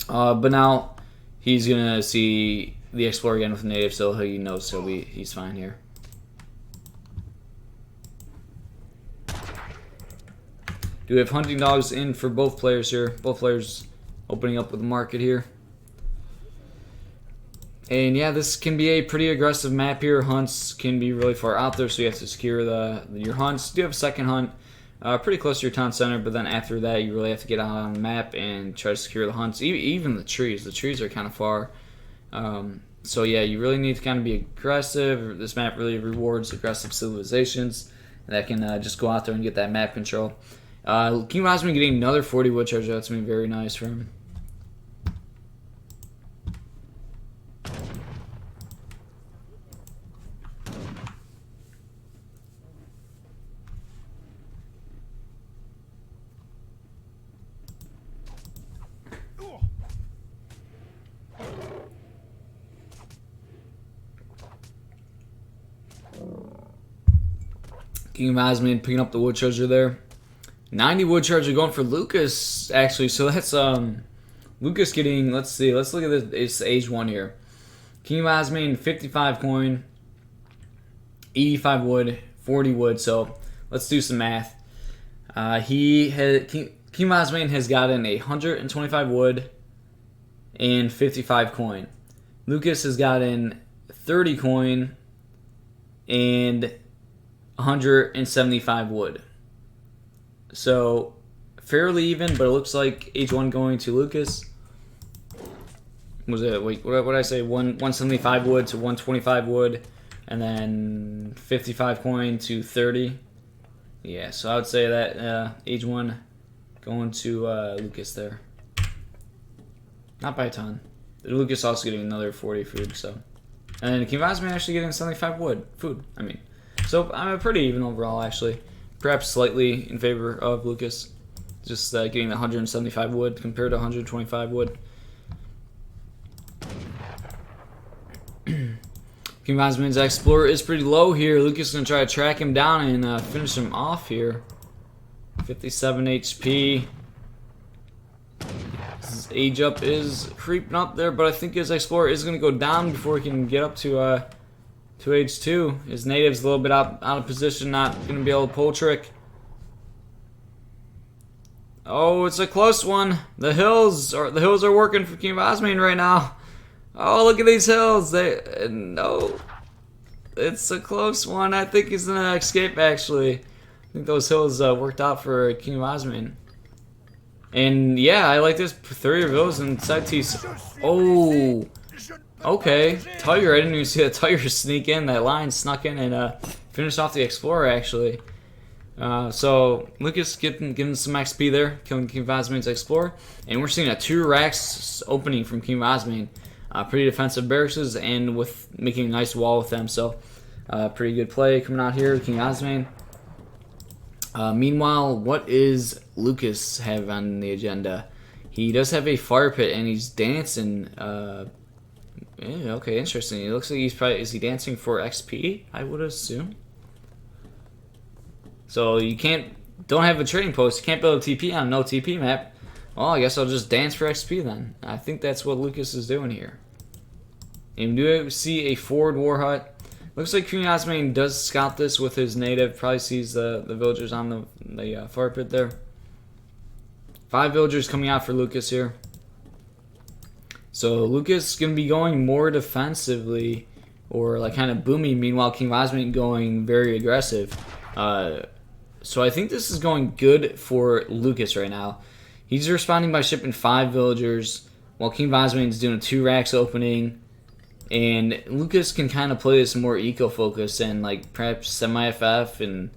But now he's gonna see the explorer again with the native, so he knows he's fine here. Do we have hunting dogs in for both players here? Both players opening up with the market here. And yeah, this can be a pretty aggressive map here. Hunts can be really far out there, so you have to secure your hunts. You do have a second hunt pretty close to your town center, but then after that, you really have to get out on the map and try to secure the hunts. Even the trees. The trees are kind of far. So yeah, you really need to kind of be aggressive. This map really rewards aggressive civilizations that can just go out there and get that map control. KINGofOsmane getting another 40 wood treasure. That's going to be very nice for him. KINGofOsmane picking up the wood treasure there. 90 wood treasure going for Lucas, actually. So that's Lucas getting, let's look at this. It's age 1 here. KINGofOsmane 55 coin, 85 wood, 40 wood. So let's do some math. KINGofOsmane has gotten 125 wood and 55 coin. Lucas has gotten 30 coin and 175 wood. So fairly even, but it looks like age 1 going to Lucas. Was it, wait, what did I say? 175 wood to 125 wood, and then 55 coin to 30. Yeah, so I would say that age 1 going to Lucas there. Not by a ton. Lucas also getting another 40 food, so. And then KINGofOsmane actually getting 75 wood food. I mean, so I'm pretty even overall actually. Perhaps slightly in favor of Lucas. Just getting the 175 wood compared to 125 wood. KINGofOsmane's explorer is pretty low here. Lucas is going to try to track him down and finish him off here. 57 HP. His age up is creeping up there, but I think his explorer is going to go down before he can get up to age 2. His native's a little bit out of position, not going to be able to pull trick. Oh, it's a close one. The hills are working for KINGofOsmane right now. Oh, look at these hills. No. It's a close one. I think he's going to escape, actually. think those hills worked out for King of Osmane. And yeah, I like this 30 of those inside T. Oh, okay. Tiger, I didn't even see that Tiger sneak in. That line snuck in and finished off the Explorer actually. So Lucas getting some XP there, killing King of Osmane's Explorer, and we're seeing a 2 racks opening from King of Osmane. Pretty defensive barracks and with making a nice wall with them. So pretty good play coming out here, King of Osmane. Meanwhile, what is Lucas have on the agenda? He does have a fire pit and he's dancing. Yeah, okay, interesting. It looks like he's probably, is he dancing for XP? I would assume. So you don't have a trading post. You can't build a TP on a no TP map. Well, I guess I'll just dance for XP then. I think that's what Lucas is doing here. And we do see a forward war hut. Looks like King Osmane does scout this with his native. Probably sees the villagers on the fire pit there. 5 villagers coming out for Lucas here. So Lucas is going to be going more defensively or like kind of boomy. Meanwhile, King Osmane going very aggressive. So I think this is going good for Lucas right now. He's responding by shipping 5 villagers while King Osmane is doing a 2 racks opening. And Lucas can kind of play this more eco-focused and like perhaps semi-FF and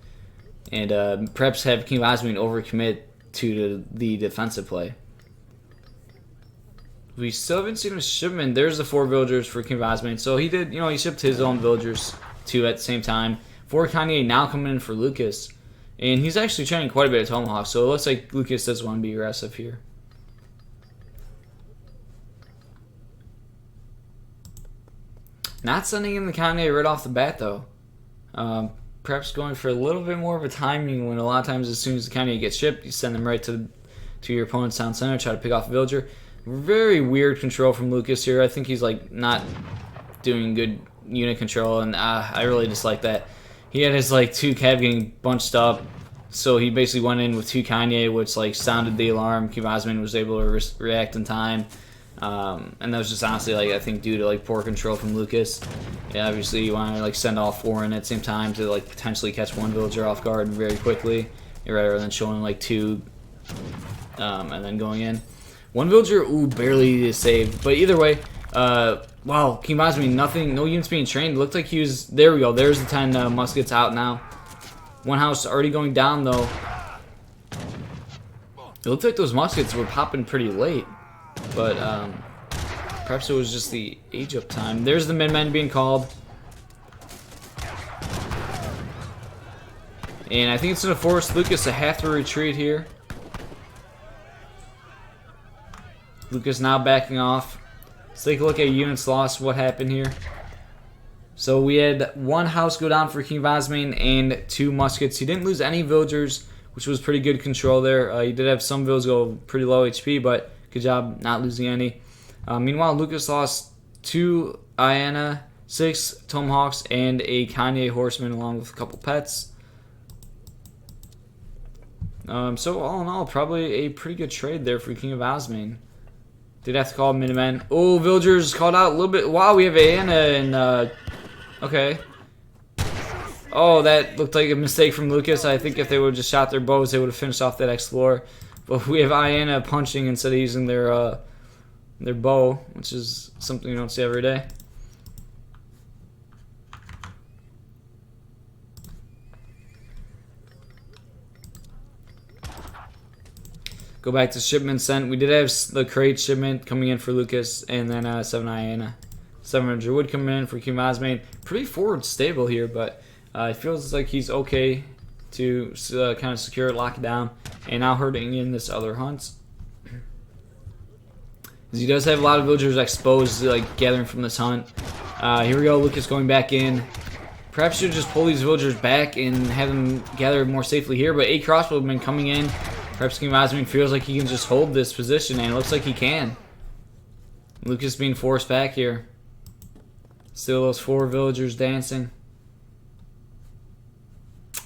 perhaps have King Osmane overcommit to the defensive play. We still haven't seen a shipment. There's the 4 villagers for King Osmane. So he did, he shipped his own villagers too at the same time. 4 Kanye now coming in for Lucas. And he's actually training quite a bit of Tomahawk. So it looks like Lucas does want to be aggressive here. Not sending in the Kanye right off the bat, though. Perhaps going for a little bit more of a timing when a lot of times as soon as the Kanye gets shipped, you send them right to your opponent's town center, try to pick off a villager. Very weird control from Lucas here. I think he's like not doing good unit control, and I really dislike that. He had his like 2 cav getting bunched up, so he basically went in with 2 Kanye, which like sounded the alarm. King Osmane was able to react in time. And that was just honestly like I think due to like poor control from Lucas. Yeah, obviously you want to like send all 4 in at the same time to like potentially catch 1 villager off guard very quickly, rather than showing like 2 and then going in. 1 villager, ooh, barely saved. But either way, wow, King Osmane, no units being trained. It looked like he was. There we go. There's the 10 muskets out now. 1 house already going down though. It looked like those muskets were popping pretty late. But perhaps it was just the age up time. There's the Min-Men being called. And I think it's going to force Lucas to have to retreat here. Lucas now backing off. Let's take a look at units lost. What happened here? So we had 1 house go down for King Osmane and 2 muskets. He didn't lose any villagers, which was pretty good control there. He did have some villagers go pretty low HP, but good job not losing any. Meanwhile, Lucas lost 2 Iana, 6 Tomahawks, and a Kanye Horseman along with a couple pets. So all in all, probably a pretty good trade there for King of Osmane. Did have to call Minutemen. Oh, villagers called out a little bit. Wow, we have Iana and okay. Oh, that looked like a mistake from Lucas. I think if they would have just shot their bows, they would have finished off that Explorer. But we have Iana punching instead of using their bow, which is something you don't see every day. Go back to shipment sent. We did have the crate shipment coming in for Lucas, and then 7 Iana. 700 wood coming in for King Osmane. Pretty forward stable here, but it feels like he's okay to kind of secure it, lock it down, and now herding in this other hunt. He does have a lot of villagers exposed, like gathering from this hunt. Here we go, Lucas going back in. Perhaps you just pull these villagers back and have them gather more safely here, but 8 crossbowmen coming in. Perhaps King Osmane feels like he can just hold this position, and it looks like he can. Lucas being forced back here. Still those 4 villagers dancing.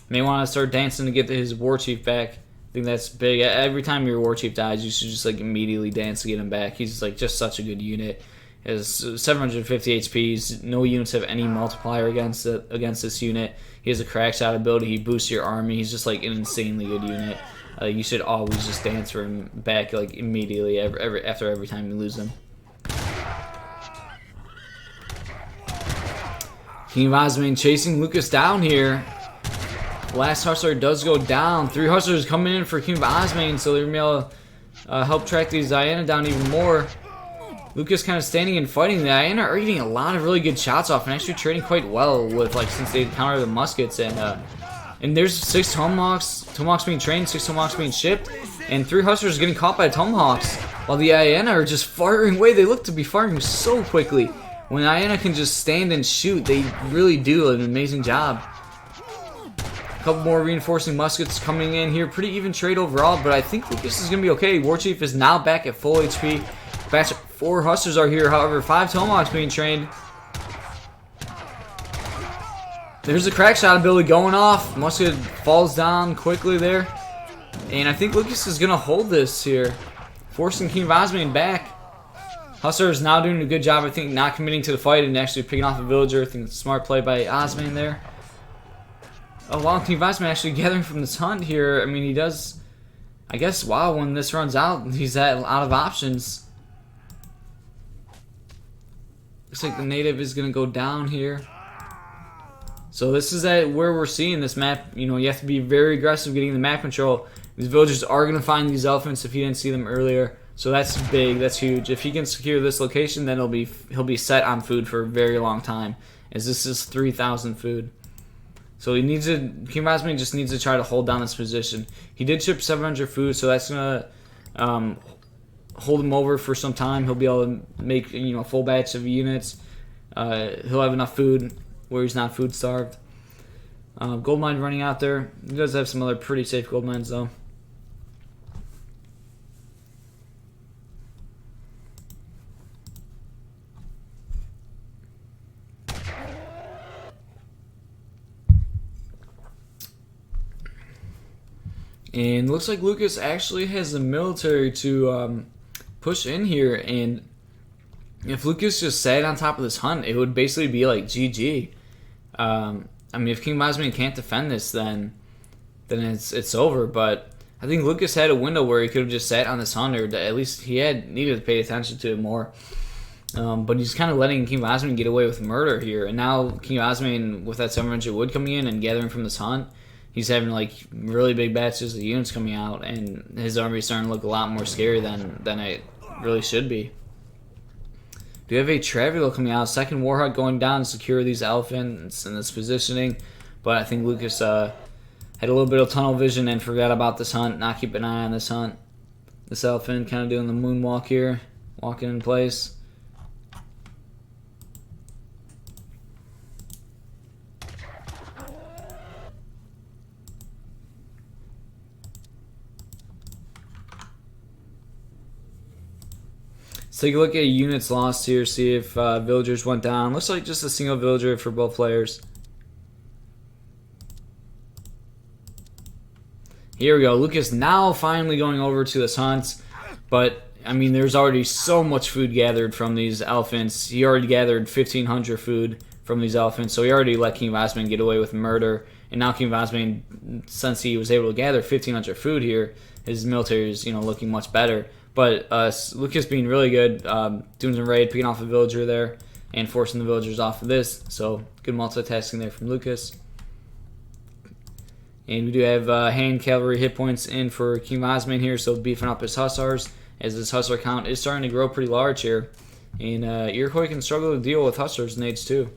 May want to start dancing to get his war chief back. I think that's big. Every time your war chief dies, you should just like immediately dance to get him back. He's like just such a good unit, Has 750 HPs. No units have any multiplier against this unit. He has a crack shot ability. He boosts your army. He's just like an insanely good unit. You should always just dance for him back like immediately after every time you lose him. KINGofOsmane chasing Lucas down here. Last Hussar does go down. 3 Hussars coming in for KINGofOsmane, so they're going to be able to help track these Diana down even more. Lucas kind of standing and fighting. The Diana are getting a lot of really good shots off and actually trading quite well with, like, since they counter the muskets. And there's 6 Tomahawks being trained, 6 Tomahawks being shipped, and 3 Hussars getting caught by Tomahawks. While the Diana are just firing away. They look to be firing so quickly. When Diana can just stand and shoot, they really do an amazing job. A couple more reinforcing muskets coming in here. Pretty even trade overall, but I think Lucas is going to be okay. War Chief is now back at full HP. Batch 4 Hussars are here, however, 5 Tomahawks being trained. There's a crack shot ability going off. Musket falls down quickly there. And I think Lucas is going to hold this here, forcing KINGofOsmane back. Hussar is now doing a good job, I think, not committing to the fight and actually picking off a villager. I think it's a smart play by Osmane there. Oh, wow, KINGofOsmane actually gathering from this hunt here. I mean, he does, I guess, wow, when this runs out, he's out of options. Looks like the native is going to go down here. So this is where we're seeing this map. You know, you have to be very aggressive getting the map control. These villagers are going to find these elephants if you didn't see them earlier. So that's big, that's huge. If he can secure this location, then he'll be set on food for a very long time, as this is 3,000 food. So KINGofOsmane just needs to try to hold down this position. He did ship 700 food, so that's going to hold him over for some time. He'll be able to make, you know, a full batch of units. He'll have enough food where he's not food starved. Gold mine running out there. He does have some other pretty safe gold mines though. And looks like Lucas actually has the military to push in here, and if Lucas just sat on top of this hunt, it would basically be like GG. I mean, if KINGofOsmane can't defend this, then it's over. But I think Lucas had a window where he could have just sat on this hunt, or at least he needed to pay attention to it more. But he's kind of letting KINGofOsmane get away with murder here, and now KINGofOsmane with that 700 wood coming in and gathering from this hunt, he's having like really big batches of units coming out, and his army is starting to look a lot more scary than it really should be. We have a Travelo coming out, second Warhawk going down to secure these elephants in this positioning, but I think Lucas had a little bit of tunnel vision and forgot about this hunt, not keep an eye on this hunt. This elephant kind of doing the moonwalk here, walking in place. Let's take a look at units lost here, see if villagers went down. Looks like just a single villager for both players. Here we go. Lucas now finally going over to this hunt. But, I mean, there's already so much food gathered from these elephants. He already gathered 1,500 food from these elephants. So he already let KINGofOsmane get away with murder. And now KINGofOsmane, since he was able to gather 1,500 food here, his military is, looking much better. But Lucas being really good, doing some raid, picking off a villager there, and forcing the villagers off of this. So good multitasking there from Lucas. And we do have hand cavalry hit points in for KINGofOsmane here, so beefing up his hussars, as his hussar count is starting to grow pretty large here. And Iroquois can struggle to deal with hussars in Age 2.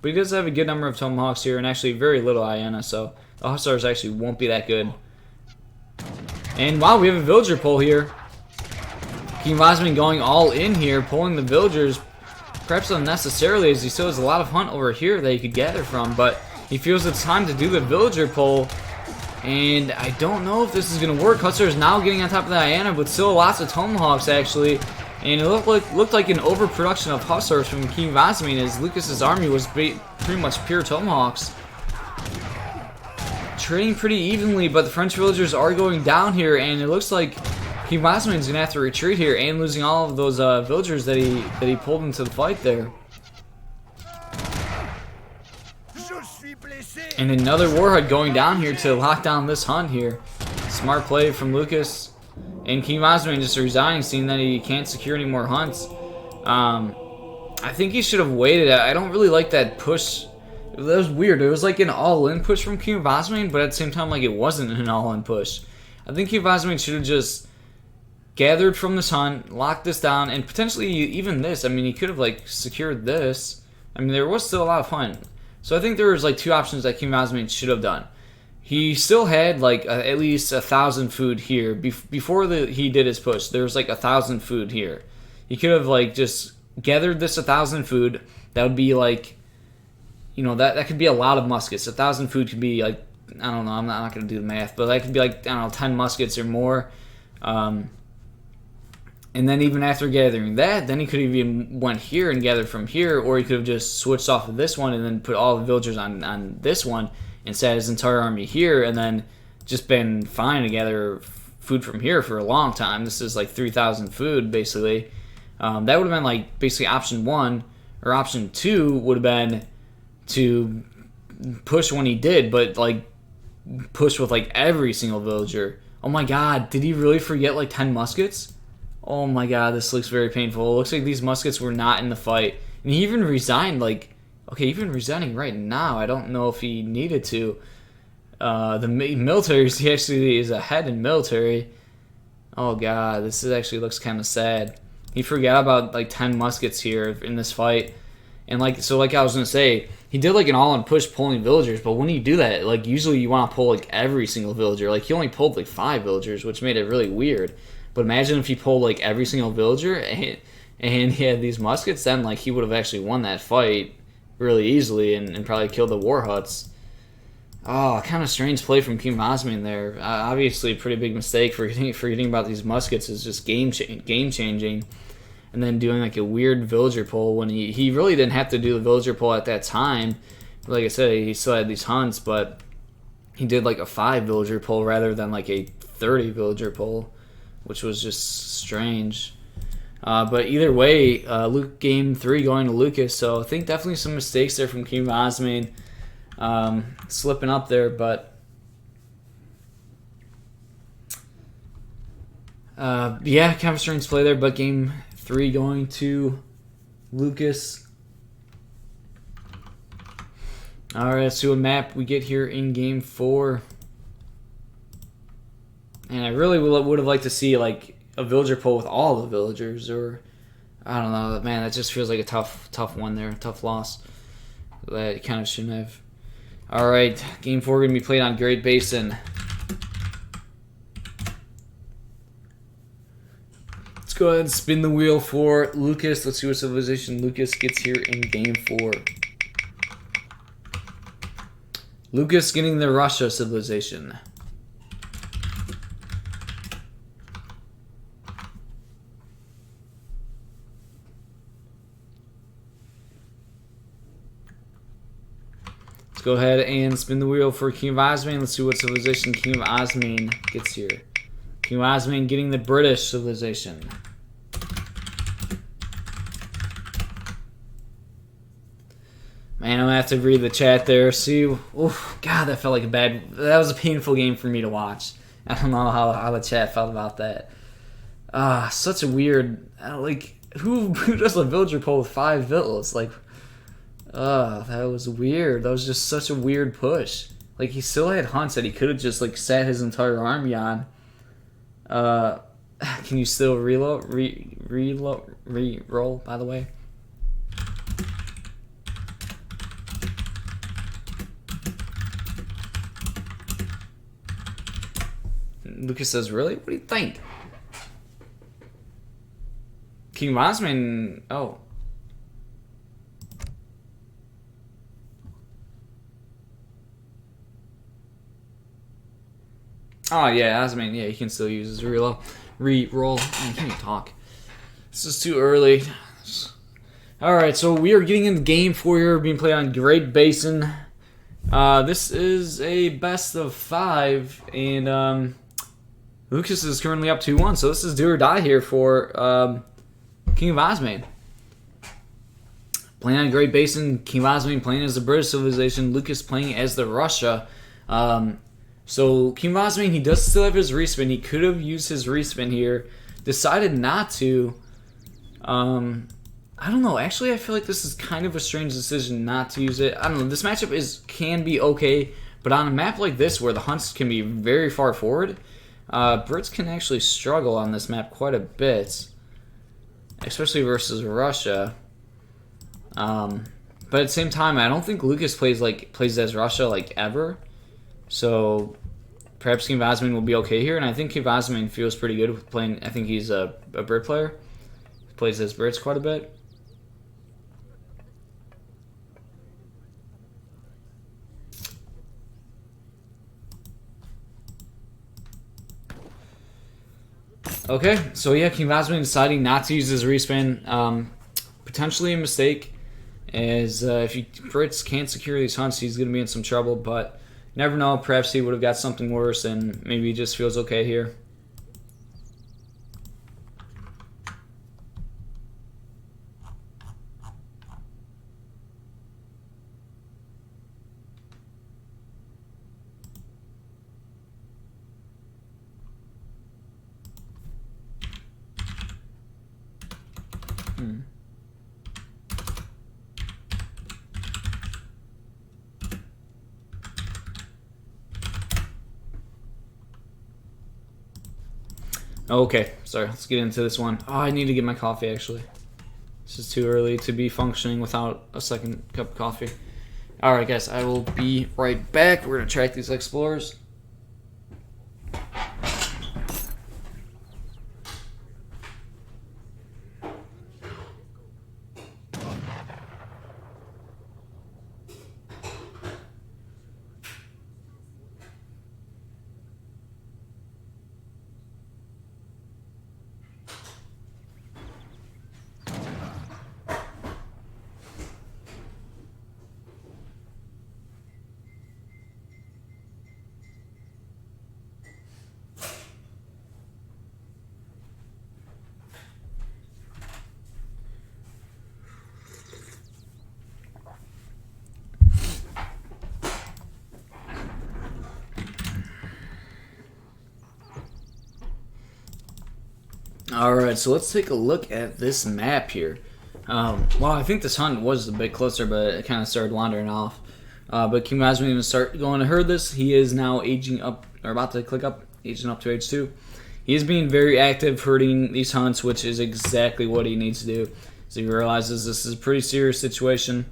But he does have a good number of Tomahawks here, and actually very little Iana, so the hussars actually won't be that good. And wow, we have a villager pull here. KINGofOsmane going all in here, pulling the villagers, perhaps unnecessarily, as he still has a lot of hunt over here that he could gather from, but he feels it's time to do the villager pull, and I don't know if this is going to work. Hussar is now getting on top of the Diana, but still lots of Tomahawks, actually, and it looked like an overproduction of Hussars from KINGofOsmane, as Lucas's army was pretty much pure Tomahawks. Trading pretty evenly, but the French villagers are going down here, and it looks like KINGofOsmane's gonna have to retreat here, and losing all of those villagers that he pulled into the fight there. And another warhead going down here to lock down this hunt here. Smart play from Lucas. And KINGofOsmane just resigning, seeing that he can't secure any more hunts. I think he should have waited. I don't really like that push. That was weird. It was like an all-in push from KINGofOsmane, but at the same time, like, it wasn't an all-in push. I think KINGofOsmane should have just gathered from this hunt, locked this down, and potentially even this. I mean, he could have, like, secured this. I mean, there was still a lot of hunt. So I think there was, like, two options that KINGofOsmane should have done. He still had, like, at least 1,000 food here. Before he did his push, there was, like, 1,000 food here. He could have, like, just gathered this 1,000 food. That would be, like, you know, that could be a lot of muskets. 1,000 food could be, like, I don't know, I'm not going to do the math, but that could be, like, I don't know, 10 muskets or more. And then even after gathering that, then he could have even went here and gathered from here, or he could have just switched off of this one and then put all the villagers on this one and sat his entire army here, and then just been fine to gather food from here for a long time. This is like 3,000 food, basically. That would have been like basically option one, or option two would have been to push when he did, but like push with like every single villager. Oh my god, did he really forget like 10 muskets? Oh my god, this looks very painful. It looks like these muskets were not in the fight. And he even resigned, like, okay, even resigning right now. I don't know if he needed to. The military, he actually is ahead in military. Oh god, this actually looks kind of sad. He forgot about like 10 muskets here in this fight. And like, so like I was going to say, he did like an all-in push pulling villagers, but when you do that, like usually you want to pull like every single villager. Like he only pulled like 5 villagers, which made it really weird. But imagine if he pulled like every single villager and he had these muskets, then like he would have actually won that fight really easily and probably killed the war huts. Oh, kind of strange play from KINGofOsmane there. Obviously, a pretty big mistake. Forgetting about these muskets is just game changing. And then doing like a weird villager pull when he really didn't have to do the villager pull at that time. Like I said, he still had these hunts, but he did like a 5 villager pull rather than like a 30 villager pull, which was just strange. But either way, game 3 going to Lucas. So I think definitely some mistakes there from KINGofOsmane. Slipping up there, but yeah, kind of strange play there. But game 3 going to Lucas. All right, let's see what map we get here in game 4. And I really would have liked to see like a villager pull with all the villagers, or I don't know, man. That just feels like a tough one there, tough loss. That kind of shouldn't have. All right, game 4 gonna be played on Great Basin. Let's go ahead and spin the wheel for Lucas. Let's see what civilization Lucas gets here in game 4. Lucas getting the Russia civilization. Go ahead and spin the wheel for KINGofOsmane. Let's see what civilization KINGofOsmane gets here. KINGofOsmane getting the British civilization. Man, I'm gonna have to read the chat there. See, oof, God, that felt like that was a painful game for me to watch. I don't know how the chat felt about that. Such a weird, like, who does a villager pull with 5 villas? Like, that was weird. That was just such a weird push. Like, he still had hunts that he could have just, like, sat his entire army on. Can you still reroll, by the way? Lucas says, really? What do you think? KINGofOsmane, oh. Oh yeah, Osmane, yeah, he can still use his reroll. I can't even talk. This is too early. Alright, so we are getting into game 4 here, being played on Great Basin. This is a best of 5, and Lucas is currently up 2-1, so this is do or die here for KINGofOsmane. Playing on Great Basin, KINGofOsmane playing as the British civilization, Lucas playing as the Russia. So KINGofOsmane, he does still have his respin. He could have used his respin here. Decided not to. I don't know. Actually, I feel like this is kind of a strange decision not to use it. I don't know. This matchup can be okay, but on a map like this where the hunts can be very far forward, Brits can actually struggle on this map quite a bit, especially versus Russia. But at the same time, I don't think Lucas plays as Russia like ever. So perhaps KINGofOsmane will be okay here, and I think KINGofOsmane feels pretty good with playing. I think he's a Brit player. He plays as Brits quite a bit. Okay, so yeah, KINGofOsmane deciding not to use his respin. Potentially a mistake, as if Brits can't secure these hunts, he's going to be in some trouble, but you never know. Perhaps he would have got something worse, and maybe he just feels okay here. Okay, sorry, let's get into this one. Oh, I need to get my coffee, actually. This is too early to be functioning without a second cup of coffee. Alright, guys, I will be right back. We're going to track these explorers. Alright, so let's take a look at this map here. Well, I think this hunt was a bit closer, but it kind of started wandering off. But KINGofOsmane going to start going to herd this. He is now aging up, or about to click up, aging up to age 2. He is being very active herding these hunts, which is exactly what he needs to do. So he realizes this is a pretty serious situation.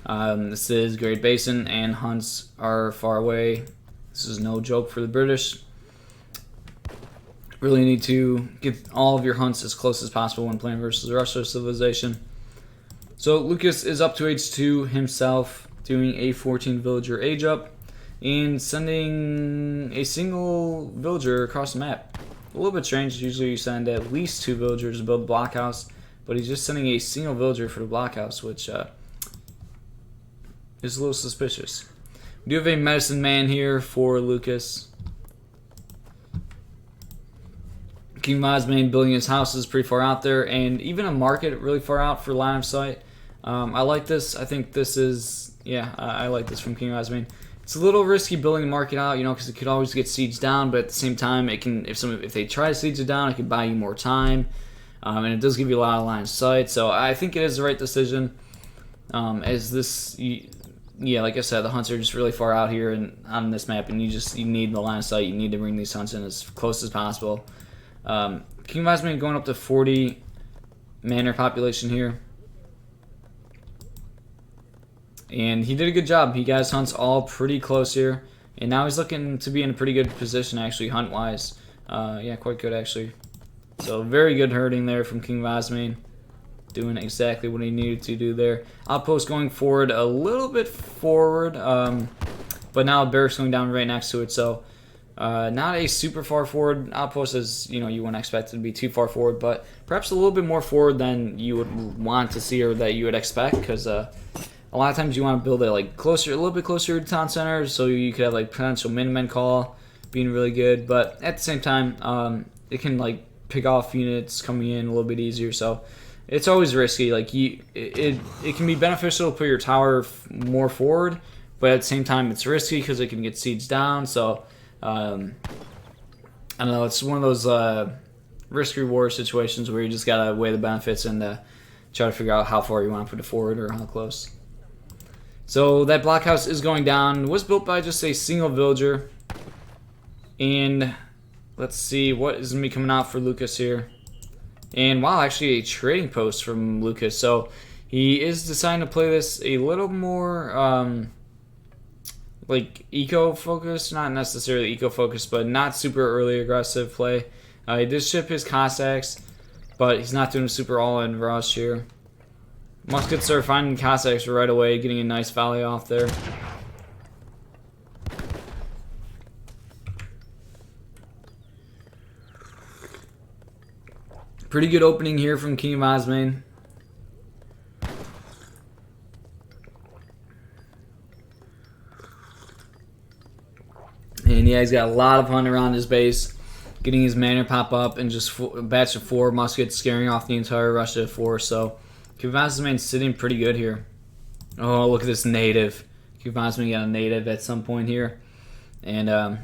This is Great Basin, and hunts are far away. This is no joke for the British. Really need to get all of your hunts as close as possible when playing versus Russia civilization. So Lucas is up to age 2 himself, doing a 14 villager age up, and sending a single villager across the map. A little bit strange. Usually you send at least 2 villagers to build a blockhouse, but he's just sending a single villager for the blockhouse, which is a little suspicious. We do have a medicine man here for Lucas. KINGofOsmane building his houses pretty far out there, and even a market really far out for line of sight. I like this. I think this is, I like this from KINGofOsmane. It's a little risky building the market out, because it could always get sieged down, but at the same time, it can if they try to siege it down, it can buy you more time, and it does give you a lot of line of sight. So I think it is the right decision. As this, like I said, the hunts are just really far out here and on this map, and you need the line of sight. You need to bring these hunts in as close as possible. KINGofOsmane going up to 40 manor population here, and he did a good job. He got his hunts all pretty close here, and now he's looking to be in a pretty good position actually hunt wise. Quite good actually. So very good herding there from KINGofOsmane, doing exactly what he needed to do there. Outpost going forward a little bit forward, but now barracks going down right next to it. So not a super far forward outpost, as you wouldn't expect it to be too far forward, but perhaps a little bit more forward than you would want to see or that you would expect, because a lot of times you want to build it a little bit closer to town center, so you could have potential Minutemen call, being really good, but at the same time, it can like pick off units coming in a little bit easier. So it's always risky. Like it can be beneficial to put your tower more forward, but at the same time, it's risky because it can get sieged down. So I don't know. It's one of those risk-reward situations where you just gotta weigh the benefits and try to figure out how far you want to put it forward or how close. So that blockhouse is going down. It was built by just a single villager. And let's see what is going to be coming out for Lucas here. And wow, actually a trading post from Lucas. So he is deciding to play this a little more like eco-focused. Not necessarily eco-focused, but not super early aggressive play. He did ship his Cossacks, but he's not doing a super all-in rush here. Muskets are finding Cossacks right away, getting a nice volley off there. Pretty good opening here from KINGofOsmane. And yeah, he's got a lot of hunt around his base. Getting his manor pop up and just a batch of 4 muskets scaring off the entire Russia force. So KINGofOsmane's sitting pretty good here. Oh, look at this native. KINGofOsmane got a native at some point here. And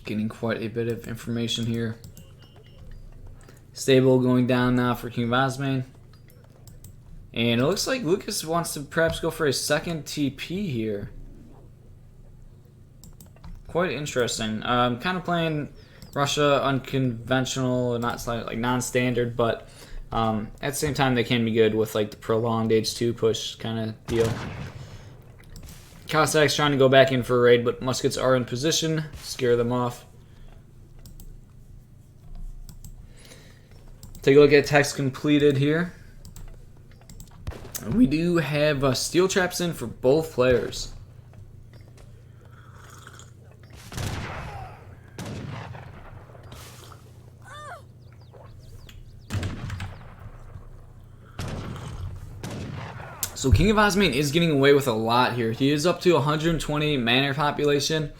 getting quite a bit of information here. Stable going down now for KINGofOsmane. And it looks like Lucas wants to perhaps go for a second TP here. Quite interesting. Kind of playing Russia unconventional, not like non-standard, but at the same time they can be good with like the prolonged H2 push kind of deal. Cossacks trying to go back in for a raid, but muskets are in position, scare them off. Take a look at text completed here. We do have steel traps in for both players. So KINGofOsmane is getting away with a lot here. He is up to 120 manor population,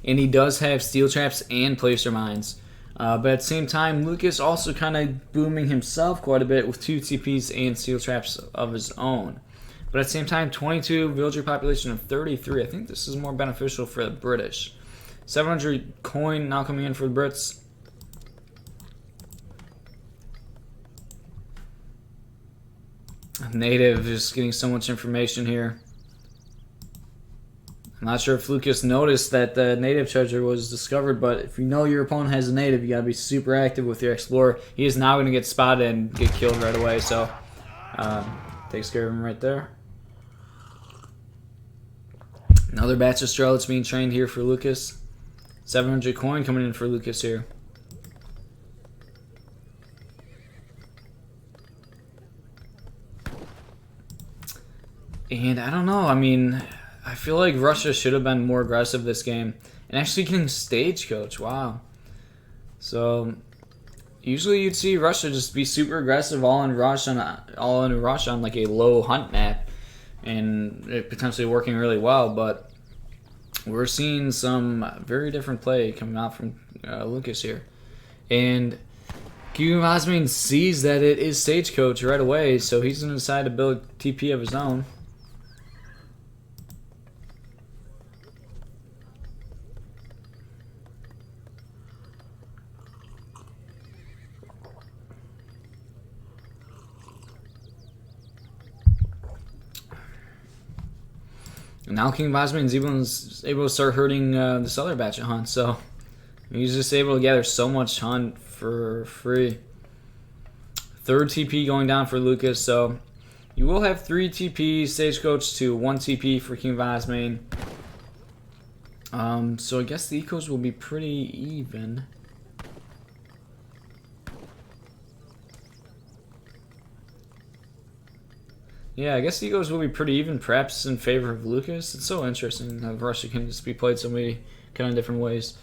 and he does have steel traps and placer mines. But at the same time, Lucas also kind of booming himself quite a bit with 2 TPs and steel traps of his own. But at the same time, 22 villager population of 33. I think this is more beneficial for the British. 700 coin now coming in for the Brits. Native is getting so much information here. I'm not sure if Lucas noticed that the native treasure was discovered, but if you know your opponent has a native, you gotta be super active with your explorer. He is now going to get spotted and get killed right away, so takes care of him right there. Another batch of Strelets being trained here for Lucas. 700 coin coming in for Lucas here. And I don't know, I mean, I feel like Russia should have been more aggressive this game. And actually getting stagecoach, wow. So, usually you'd see Russia just be super aggressive, all in rush on like a low hunt map. And it potentially working really well, but we're seeing some very different play coming out from Lucas here. And KINGofOsmane sees that it is stagecoach right away, so he's going to decide to build a TP of his own. And now KINGofOsmane is able to start hurting this other batch of hunts, so he's just able to gather so much hunt for free. 3rd TP going down for Lucas, so you will have 3 TP stagecoach to 1 TP for KINGofOsmane. So I guess the ecos will be pretty even. Yeah, I guess the egos will be pretty even, perhaps in favor of Lucas. It's so interesting how Russia can just be played so many kind of different ways.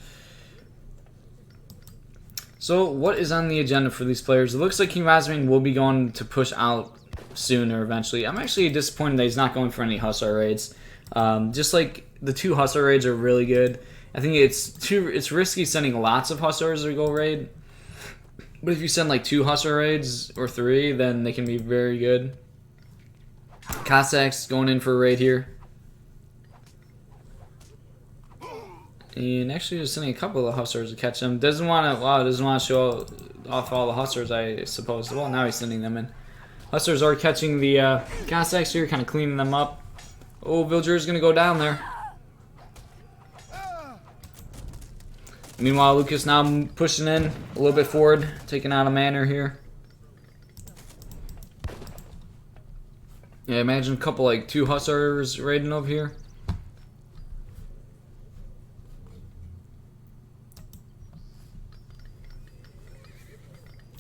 So, what is on the agenda for these players? It looks like KINGofOsmane will be going to push out sooner eventually. I'm actually disappointed that he's not going for any Hussar raids. Just like the 2 Hussar raids are really good, I think it's risky sending lots of Hussars to go raid. But if you send like 2 Hussar raids or 3, then they can be very good. Cossacks going in for a raid here. And actually just sending a couple of Hussars to catch them. Doesn't want to show off all the Hussars, I suppose. Well, now he's sending them in. Hussars are catching the Cossacks here, kind of cleaning them up. Oh, Villager's going to go down there. Meanwhile, Lucas now pushing in a little bit forward, taking out a manor here. Yeah, imagine a couple, like 2 Hussars raiding over here.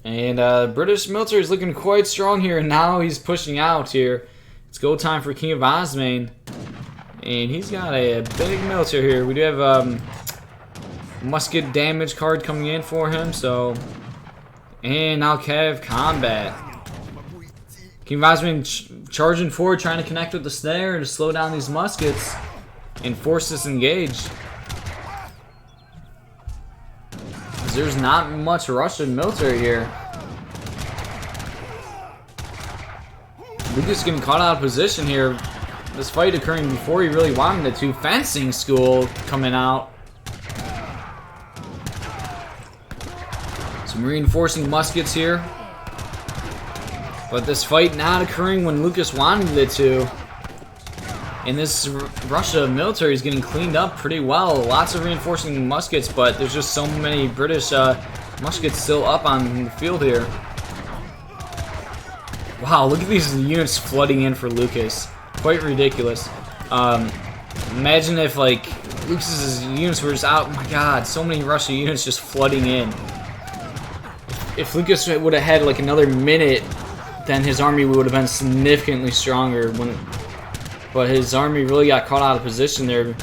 And British military is looking quite strong here, and now he's pushing out here. It's go time for King of Osmane. And he's got a big military here. We do have musket damage card coming in for him, so. And now Kev combat. King of Osmane charging forward, trying to connect with the snare to slow down these muskets and force this engage. There's not much Russian military here. Lucas getting caught out of position here. This fight occurring before he really wanted it to. Fencing school coming out. Some reinforcing muskets here. But this fight not occurring when Lucas wanted it to. And this Russia military is getting cleaned up pretty well. Lots of reinforcing muskets, but there's just so many British muskets still up on the field here. Wow, look at these units flooding in for Lucas. Quite ridiculous. Imagine if, like, Lucas's units were just out. Oh my god, so many Russian units just flooding in. If Lucas would have had, like, another minute, then his army would have been significantly stronger. But his army really got caught out of position there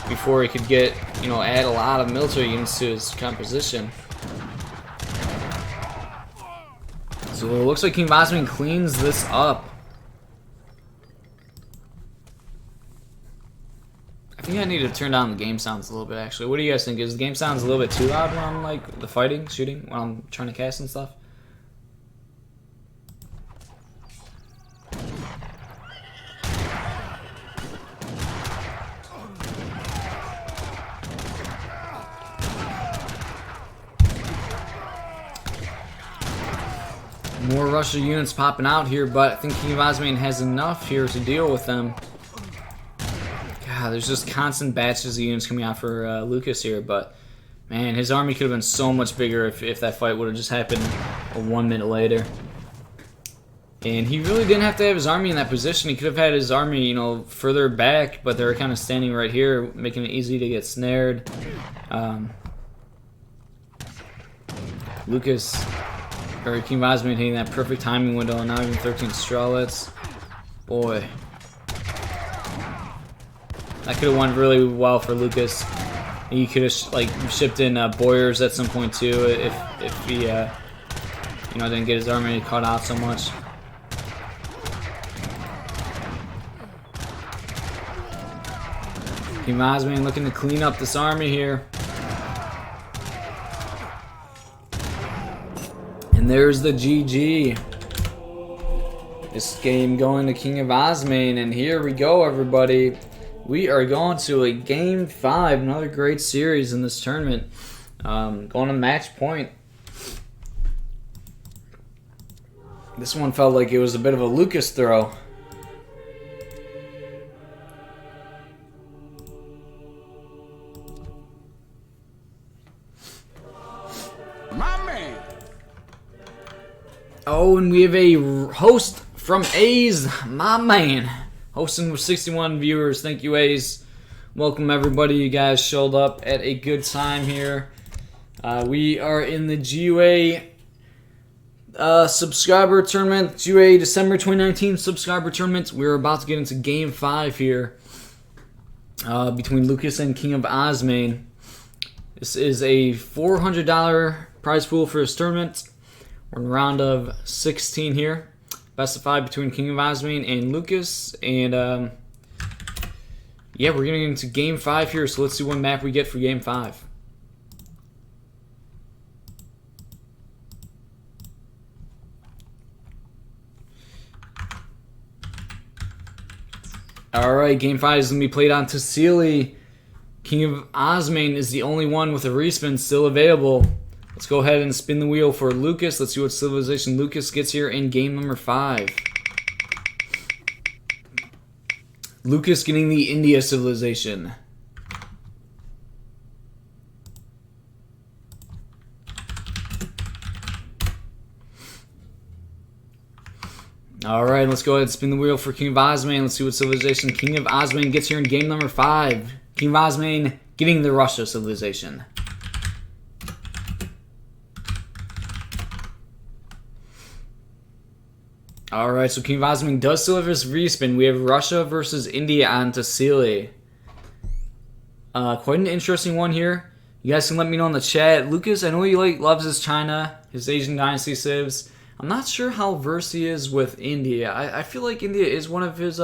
before he could get, add a lot of military units to his composition. So it looks like King of Osmane cleans this up. I think I need to turn down the game sounds a little bit, actually. What do you guys think? Is the game sounds a little bit too loud when I'm, like, the fighting, shooting, when I'm trying to cast and stuff? More Russian units popping out here, but I think King of Osmane has enough here to deal with them. God, there's just constant batches of units coming out for Lucas here, but man, his army could have been so much bigger if that fight would have just happened 1 minute later. And he really didn't have to have his army in that position. He could have had his army, further back, but they were kind of standing right here, making it easy to get snared. Lucas, or King of Osmane hitting that perfect timing window, now even 13 strawlets. Boy. That could have went really well for Lucas. He could have like shipped in Boyers at some point too if he didn't get his army caught out so much. King of Osmane looking to clean up this army here. And there's the GG. This game going to King of Osmane, and here we go, everybody. We are going to a Game 5, another great series in this tournament. Going to match point. This one felt like it was a bit of a Lucas throw. My man. Oh, and we have a host from A's, my man. Hosting with 61 viewers. Thank you, A's. Welcome, everybody. You guys showed up at a good time here. We are in the GUA subscriber tournament. GUA December 2019 subscriber tournament. We're about to get into Game 5 here between Lucas and King of Osmane. This is a $400 prize pool for this tournament. We're in round of 16 here. Best of 5 between King of Osmane and Lucas. And yeah, we're getting into Game 5 here, so let's see what map we get for Game 5. Alright, Game 5 is going to be played on Tassili. KINGofOsmane is the only one with a respin still available. Let's go ahead and spin the wheel for Lucas. Let's see what civilization Lucas gets here in game number 5. Lucas getting the India civilization. Alright, let's go ahead and spin the wheel for KINGofOsmane. Let's see what civilization KINGofOsmane gets here in game number 5. KINGofOsmane getting the Russia civilization. Alright, so KINGofOsmane does still have his respin. We have Russia versus India on Tassili. Quite an interesting one here. You guys can let me know in the chat. Lucas, I know he loves his China, his Asian Dynasty civs. I'm not sure how versed he is with India. I feel like India is one of his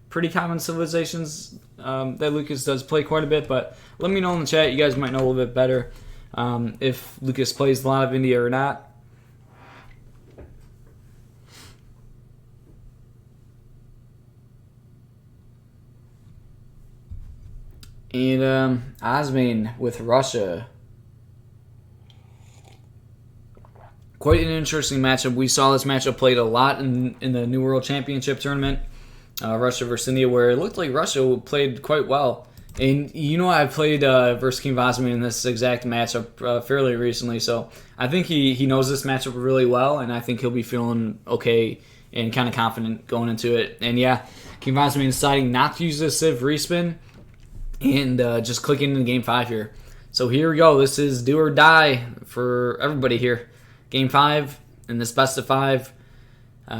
pretty common civilizations that Lucas does play quite a bit, but let me know in the chat. You guys might know a little bit better if Lucas plays a lot of India or not. And Osmane with Russia. Quite an interesting matchup. We saw this matchup played a lot in the New World Championship tournament. Russia versus India, where it looked like Russia played quite well. And you know, I played versus KINGofOsmane in this exact matchup fairly recently, so I think he knows this matchup really well, and I think he'll be feeling okay and kind of confident going into it. And yeah, KINGofOsmane deciding not to use this civ respin and just clicking into game 5 here. So here we go. This is do or die for everybody here. Game 5 in this best of 5.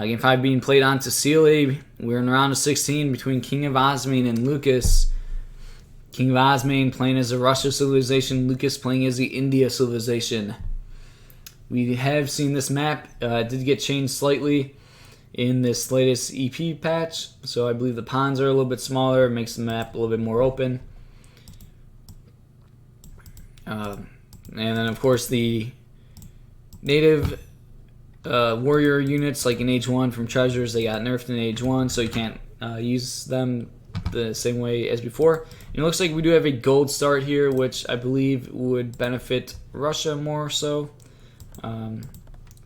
Game 5 being played on Tassili. We're in round of 16 between KINGofOsmane and Lucas. KINGofOsmane playing as the Russia civilization, Lucas playing as the India civilization. We have seen this map. Did get changed slightly in this latest EP patch. So I believe the ponds are a little bit smaller. It makes the map a little bit more open. And then, of course, the native warrior units, like in Age 1 from Treasures, they got nerfed in Age 1, so you can't use them the same way as before. And it looks like we do have a gold start here, which I believe would benefit Russia more so.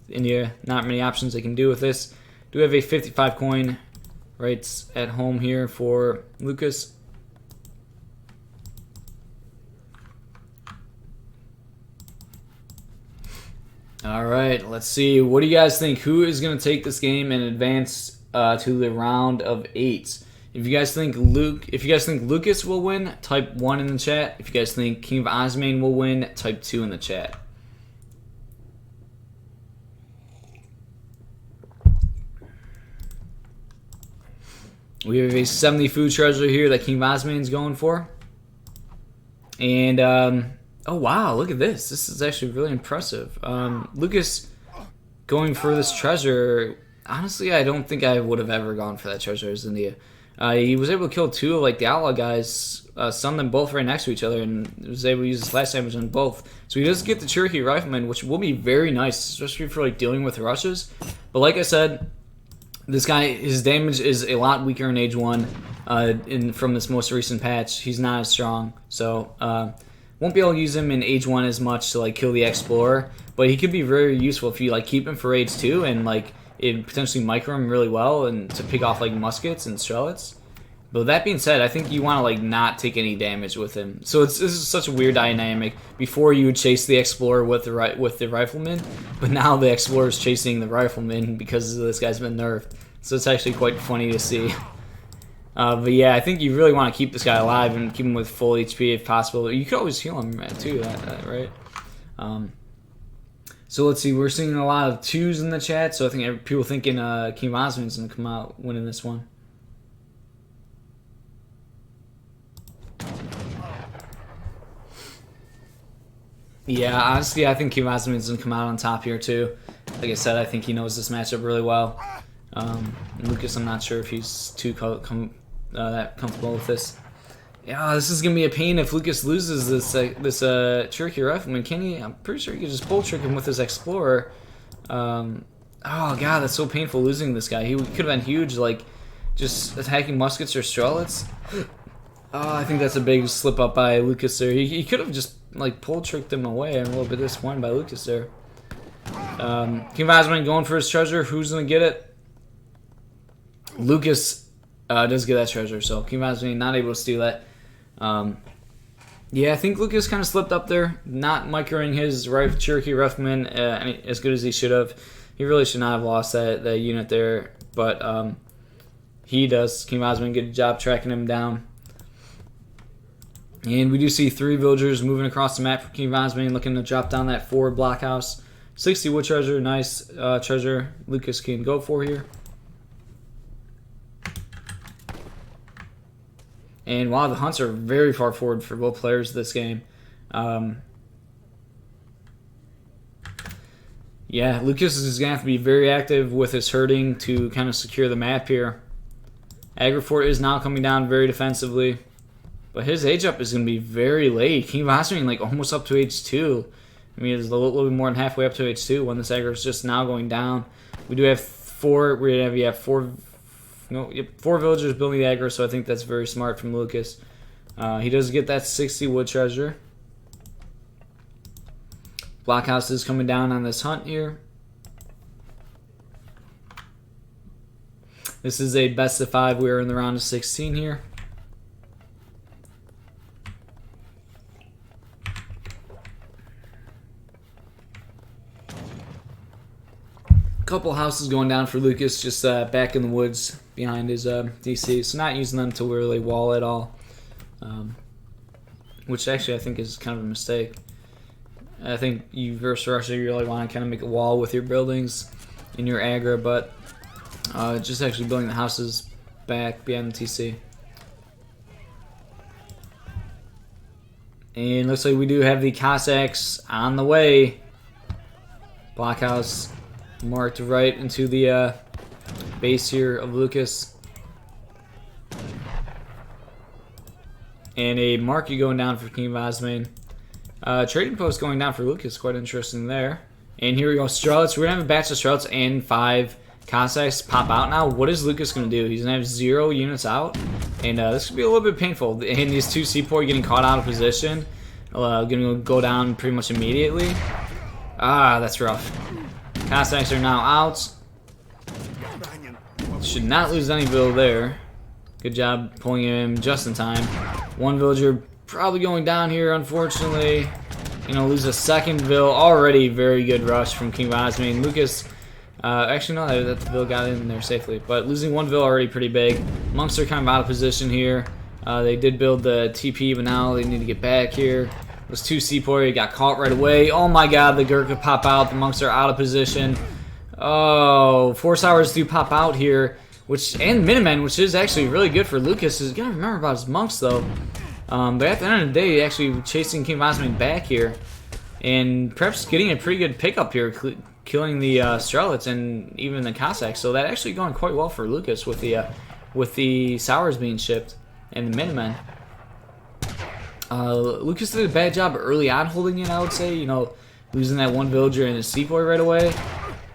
India, not many options they can do with this. Do have a 55 coin right at home here for Lucas. Alright, let's see. What do you guys think? Who is going to take this game and advance to the round of 8? If you guys think Lucas will win, type 1 in the chat. If you guys think KINGofOsmane will win, type 2 in the chat. We have a 70 food treasure here that KINGofOsmane is going for. And oh wow, look at this. This is actually really impressive. Lucas going for this treasure. Honestly, I don't think I would have ever gone for that treasure as India. He was able to kill 2 of like the outlaw guys, stun them both right next to each other, and was able to use his slash damage on both. So he does get the Cherokee Rifleman, which will be very nice, especially for like dealing with rushes. But like I said, this guy, his damage is a lot weaker in Age 1. From this most recent patch, he's not as strong. So won't be able to use him in Age 1 as much to like kill the Explorer. But he could be very useful if you like keep him for Age 2 and like it potentially micro him really well and to pick off like muskets and strelets. But that being said, I think you want to like not take any damage with him. So this is such a weird dynamic. Before you would chase the Explorer with the Rifleman, but now the Explorer is chasing the Rifleman because this guy's been nerfed. So it's actually quite funny to see. But yeah, I think you really want to keep this guy alive and keep him with full HP if possible. You could always heal him too, right? So let's see, we're seeing a lot of 2s in the chat, so I think people thinking KINGofOsmane is going to come out winning this one. Yeah, honestly, I think KINGofOsmane is going to come out on top here too. Like I said, I think he knows this matchup really well. Lucas, I'm not sure if he's too that comfortable with this. Yeah, this is gonna be a pain if Lucas loses this Cherokee Rifleman. Can he? I'm pretty sure he could just bull trick him with his Explorer. Oh god, that's so painful losing this guy. He could have been huge, like just attacking muskets or strelets. Oh, I think that's a big slip up by Lucas there. He could have just like pull tricked him away. I'm a little bit disappointed by Lucas there. KINGofOsmane going for his treasure. Who's gonna get it? Lucas does get that treasure, so KINGofOsmane not able to steal that. Yeah, I think Lucas kind of slipped up there, not microing his Cherokee Rifleman as good as he should have. He really should not have lost that unit there, but he does. KINGofOsmane get a job tracking him down. And we do see 3 villagers moving across the map for KINGofOsmane, looking to drop down that forward blockhouse. 60 wood treasure, nice treasure Lucas can go for here. And wow, the hunts are very far forward for both players this game. Yeah, Lucas is going to have to be very active with his herding to kind of secure the map here. Agrifort is now coming down very defensively. But his age up is going to be very late. KINGofOsmane like almost up to age 2. I mean, it's a little bit more than halfway up to age 2 when this aggro is just now going down. We do have 4 villagers building the aggro, so I think that's very smart from Lucas. He does get that 60 wood treasure. Blockhouse is coming down on this hunt here. This is a best of 5. We are in the round of 16 here. Couple houses going down for Lucas, just back in the woods behind his DC, so not using them to really wall at all, which actually I think is kind of a mistake. I think you versus Russia, you really want to kind of make a wall with your buildings in your aggro, but just actually building the houses back behind the TC. And looks like we do have the Cossacks on the way. Blockhouse marked right into the base here of Lucas. And a marquee going down for KINGofOsmane. Trading post going down for Lucas, quite interesting there. And here we go, Strelets. We're going to have a batch of Strelets and 5 Cossacks pop out now. What is Lucas going to do? He's going to have 0 units out. And this could be a little bit painful. And these 2 sepoy getting caught out of position. Going to go down pretty much immediately. Ah, that's rough. Cossacks are now out. Should not lose any vill there. Good job pulling him just in time. 1 villager probably going down here, unfortunately. Lose a 2nd vill. Already very good rush from KINGofOsmane. Lucas, actually no, that vill got in there safely. But losing 1 vill already pretty big. Monks are kind of out of position here. They did build the TP, but now they need to get back here. Those 2 sepoy got caught right away. Oh my god, the Gurkha pop out. The monks are out of position. Oh, 4 sours do pop out here. And Minutemen, which is actually really good for Lucas. He's got to remember about his monks, though. But at the end of the day, actually chasing KINGofOsmane back here. And perhaps getting a pretty good pickup here, killing the Strelets and even the Cossacks. So that actually going quite well for Lucas with the sours being shipped and the Minutemen. Lucas did a bad job early on holding it, I would say. Losing that 1 villager and his sepoy right away.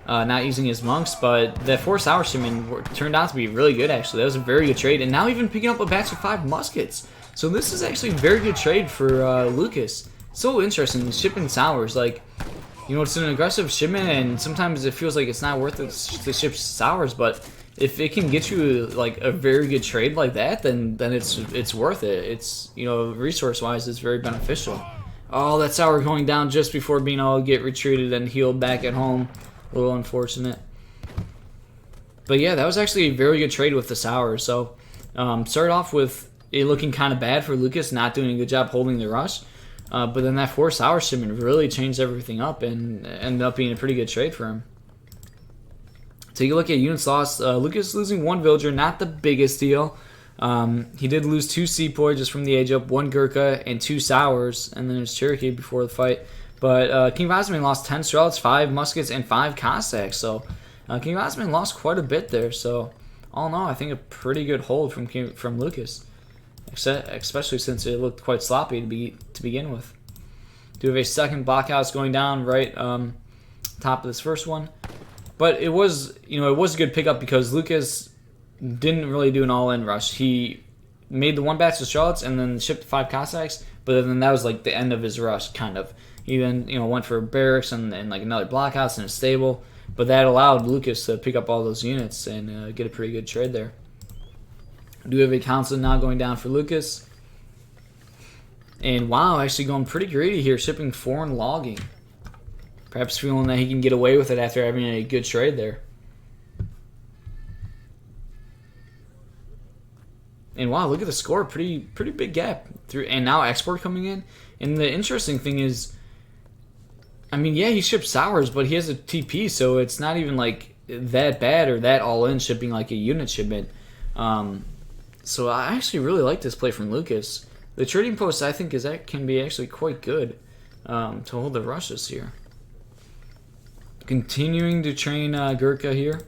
Not using his monks, but that 4 sour shipment turned out to be really good, actually. That was a very good trade. And now even picking up a batch of 5 muskets. So this is actually a very good trade for Lucas. So interesting, shipping sours. It's an aggressive shipment, and sometimes it feels like it's not worth it to ship sours, but if it can get you a very good trade like that, then it's worth it. It's resource-wise, it's very beneficial. Oh, that sour going down just before being able to get retreated and healed back at home. A little unfortunate. But yeah, that was actually a very good trade with the sours. So started off with it looking kind of bad for Lucas, not doing a good job holding the rush. But then that 4 sour shipment really changed everything up and ended up being a pretty good trade for him. Take a look at units lost. Lucas losing 1 villager, not the biggest deal. He did lose 2 sepoy just from the age up, 1 Gurkha, and 2 sours, and then there's Cherokee before the fight. But KINGofOsmane lost 10 Strelets, 5 muskets, and 5 Cossacks. So KINGofOsmane lost quite a bit there. So all in all, I think a pretty good hold from Lucas. especially since it looked quite sloppy to begin with. Do have a second blockhouse going down right top of this first one, but it was a good pickup because Lucas didn't really do an all-in rush. He made the one batch of Charlottes and then shipped 5 Cossacks, but then that was like the end of his rush, kind of. He then went for barracks and like another blockhouse and a stable, but that allowed Lucas to pick up all those units and get a pretty good trade there. Do we have a council now going down for Lucas? And wow, actually going pretty greedy here, shipping foreign logging. Perhaps feeling that he can get away with it after having a good trade there. And wow, look at the score, pretty big gap through, and now export coming in. And the interesting thing is, I mean, yeah, he ships sours, but he has a TP, so it's not even like that bad or that all in shipping like a unit shipment. So I actually really like this play from Lucas. The trading post I think can be actually quite good to hold the rushes here. Continuing to train Gurkha here.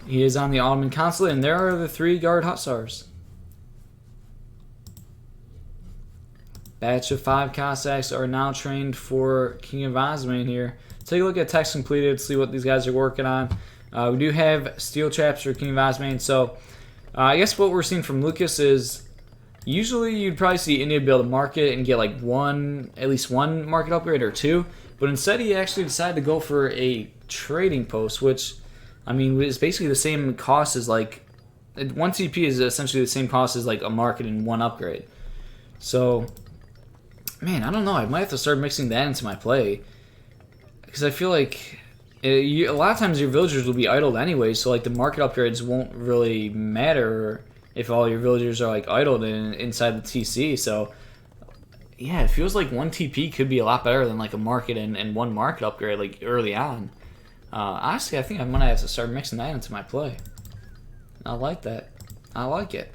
He is on the Ottoman consulate, and there are the 3 guard hussars. Batch of 5 Cossacks are now trained for KINGofOsmane here. Take a look at text completed, see what these guys are working on. We do have steel traps for KINGofOsmane, so I guess what we're seeing from Lucas is usually you'd probably see India be able to market and get like at least one market upgrade or 2, but instead he actually decided to go for a trading post, which I mean is basically the same cost as like 1 TP is essentially the same cost as like a market and 1 upgrade. So man, I don't know. I might have to start mixing that into my play because I feel like a lot of times your villagers will be idled anyway, so like the market upgrades won't really matter if all your villagers are like idled inside the TC. So yeah, it feels like 1 TP could be a lot better than like a market and 1 market upgrade like early on. Honestly, I think I might have to start mixing that into my play. I like that. I like it.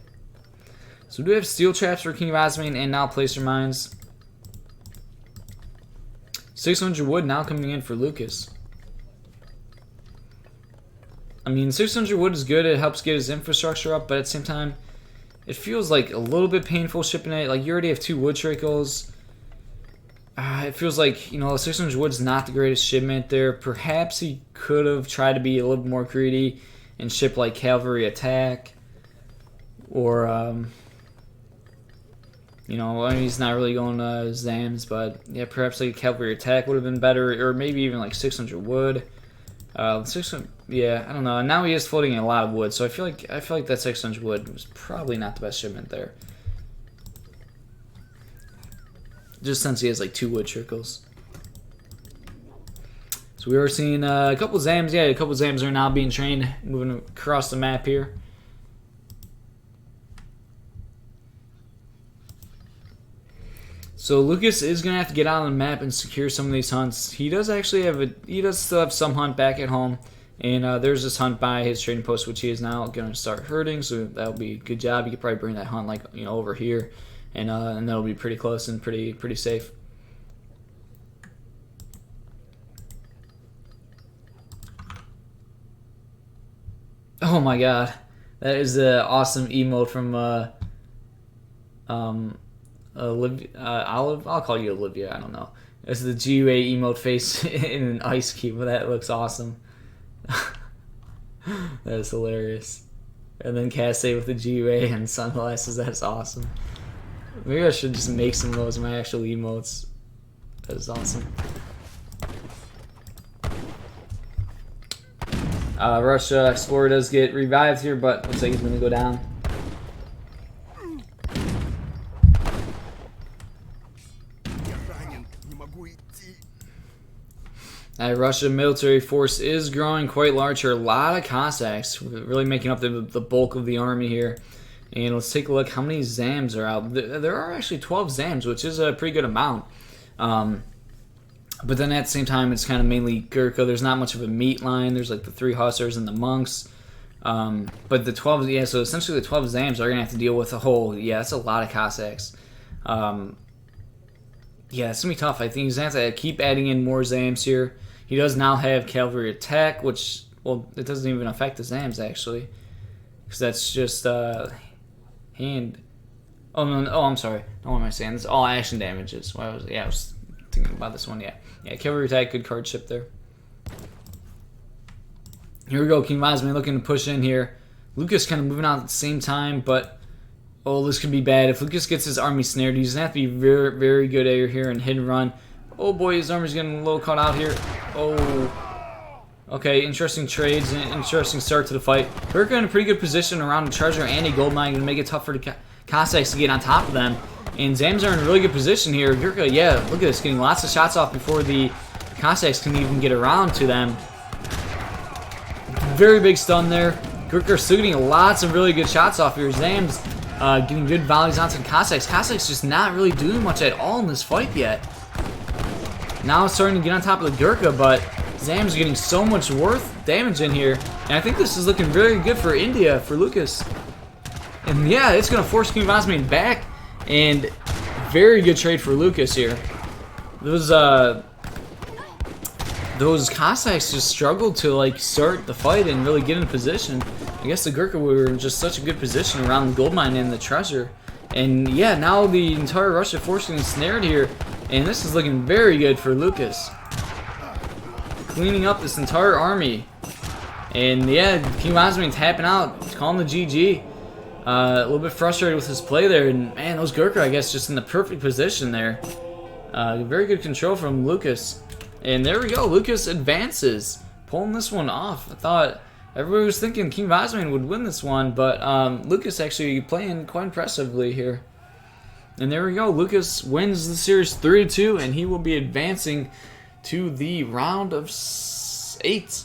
So we do have steel traps for KINGofOsmane and now placer mines. 600 wood now coming in for Lucas. I mean, 600 wood is good. It helps get his infrastructure up, but at the same time, it feels like a little bit painful shipping it. Like, you already have 2 wood trickles. It feels like, 600 wood's not the greatest shipment there. Perhaps he could have tried to be a little more greedy and ship, like, cavalry attack. Or, I mean, he's not really going Zams, but, yeah, perhaps, like, a cavalry attack would have been better. Or maybe even, like, 600 wood. 600, yeah, I don't know. And now he is floating a lot of wood, so I feel like that 600 wood was probably not the best shipment there. Just since he has like 2 wood trickles. So we are seeing a couple Zams. Yeah, a couple Zams are now being trained, moving across the map here. So Lucas is gonna have to get out on the map and secure some of these hunts. He does actually still have some hunt back at home, and there's this hunt by his trading post, which he is now gonna start herding. So that'll be a good job. You could probably bring that hunt like over here, and that'll be pretty close and pretty safe. Oh my god, that is an awesome emote from Olivia, I'll call you Olivia, I don't know. It's the GUA emote face in an ice cube. That looks awesome. That is hilarious. And then Casse with the GUA and sunglasses, that's awesome. Maybe I should just make some of those my actual emotes. That is awesome. Russia Explorer does get revived here, but looks like he's going to go down. Russia military force is growing quite large here. A lot of Cossacks really making up the bulk of the army here. And let's take a look how many Zams are out. There are actually 12 Zams, which is a pretty good amount. But then at the same time, it's kind of mainly Gurkha. There's not much of a meat line. There's like the 3 hussars and the monks. But the 12, yeah, so essentially the 12 Zams are going to have to deal with a whole, yeah, that's a lot of Cossacks. Yeah, it's going to be tough. I think he's going to have to keep adding in more Zams here. He does now have cavalry attack, which, well, it doesn't even affect the Zams, actually. Because that's just, hand. Oh no, no, oh I'm sorry. No, what am I saying? This is all action damages. I was thinking about this one. Yeah, cavalry attack, good card ship there. Here we go, KINGofOsmane looking to push in here. Lucas kind of moving out at the same time, but oh, this could be bad. If Lucas gets his army snared, he's gonna have to be very, very good here and hit and run. Oh boy, his army's getting a little caught out here. Oh, okay, interesting trades, and interesting start to the fight. Gurkha in a pretty good position around the treasure and a gold mine, gonna make it tough for the Cossacks to get on top of them. And Zams are in a really good position here. Gurkha, yeah, look at this, getting lots of shots off before the Cossacks can even get around to them. Very big stun there. Gurkha still getting lots of really good shots off here. Zams getting good volleys onto the Cossacks. Cossacks just not really doing much at all in this fight yet. Now it's starting to get on top of the Gurkha, but Zams getting so much worth damage in here. And I think this is looking very good for India, for Lucas. And yeah, it's going to force KINGofOsmane back. And very good trade for Lucas here. Those Cossacks just struggled to like start the fight and really get in position. I guess the Gurkha were in just such a good position around the gold mine and the treasure. And yeah, now the entire Russian force is snared here, and this is looking very good for Lucas. Cleaning up this entire army. And yeah, KINGofOsmane tapping out, calling the GG. A little bit frustrated with his play there, and man, those Gurkha, I guess, just in the perfect position there. Very good control from Lucas. And there we go, Lucas advances, pulling this one off. I thought everybody was thinking KINGofOsmane would win this one, but Lucas actually playing quite impressively here. And there we go, Lucas wins the series 3-2, and he will be advancing to the round of 8.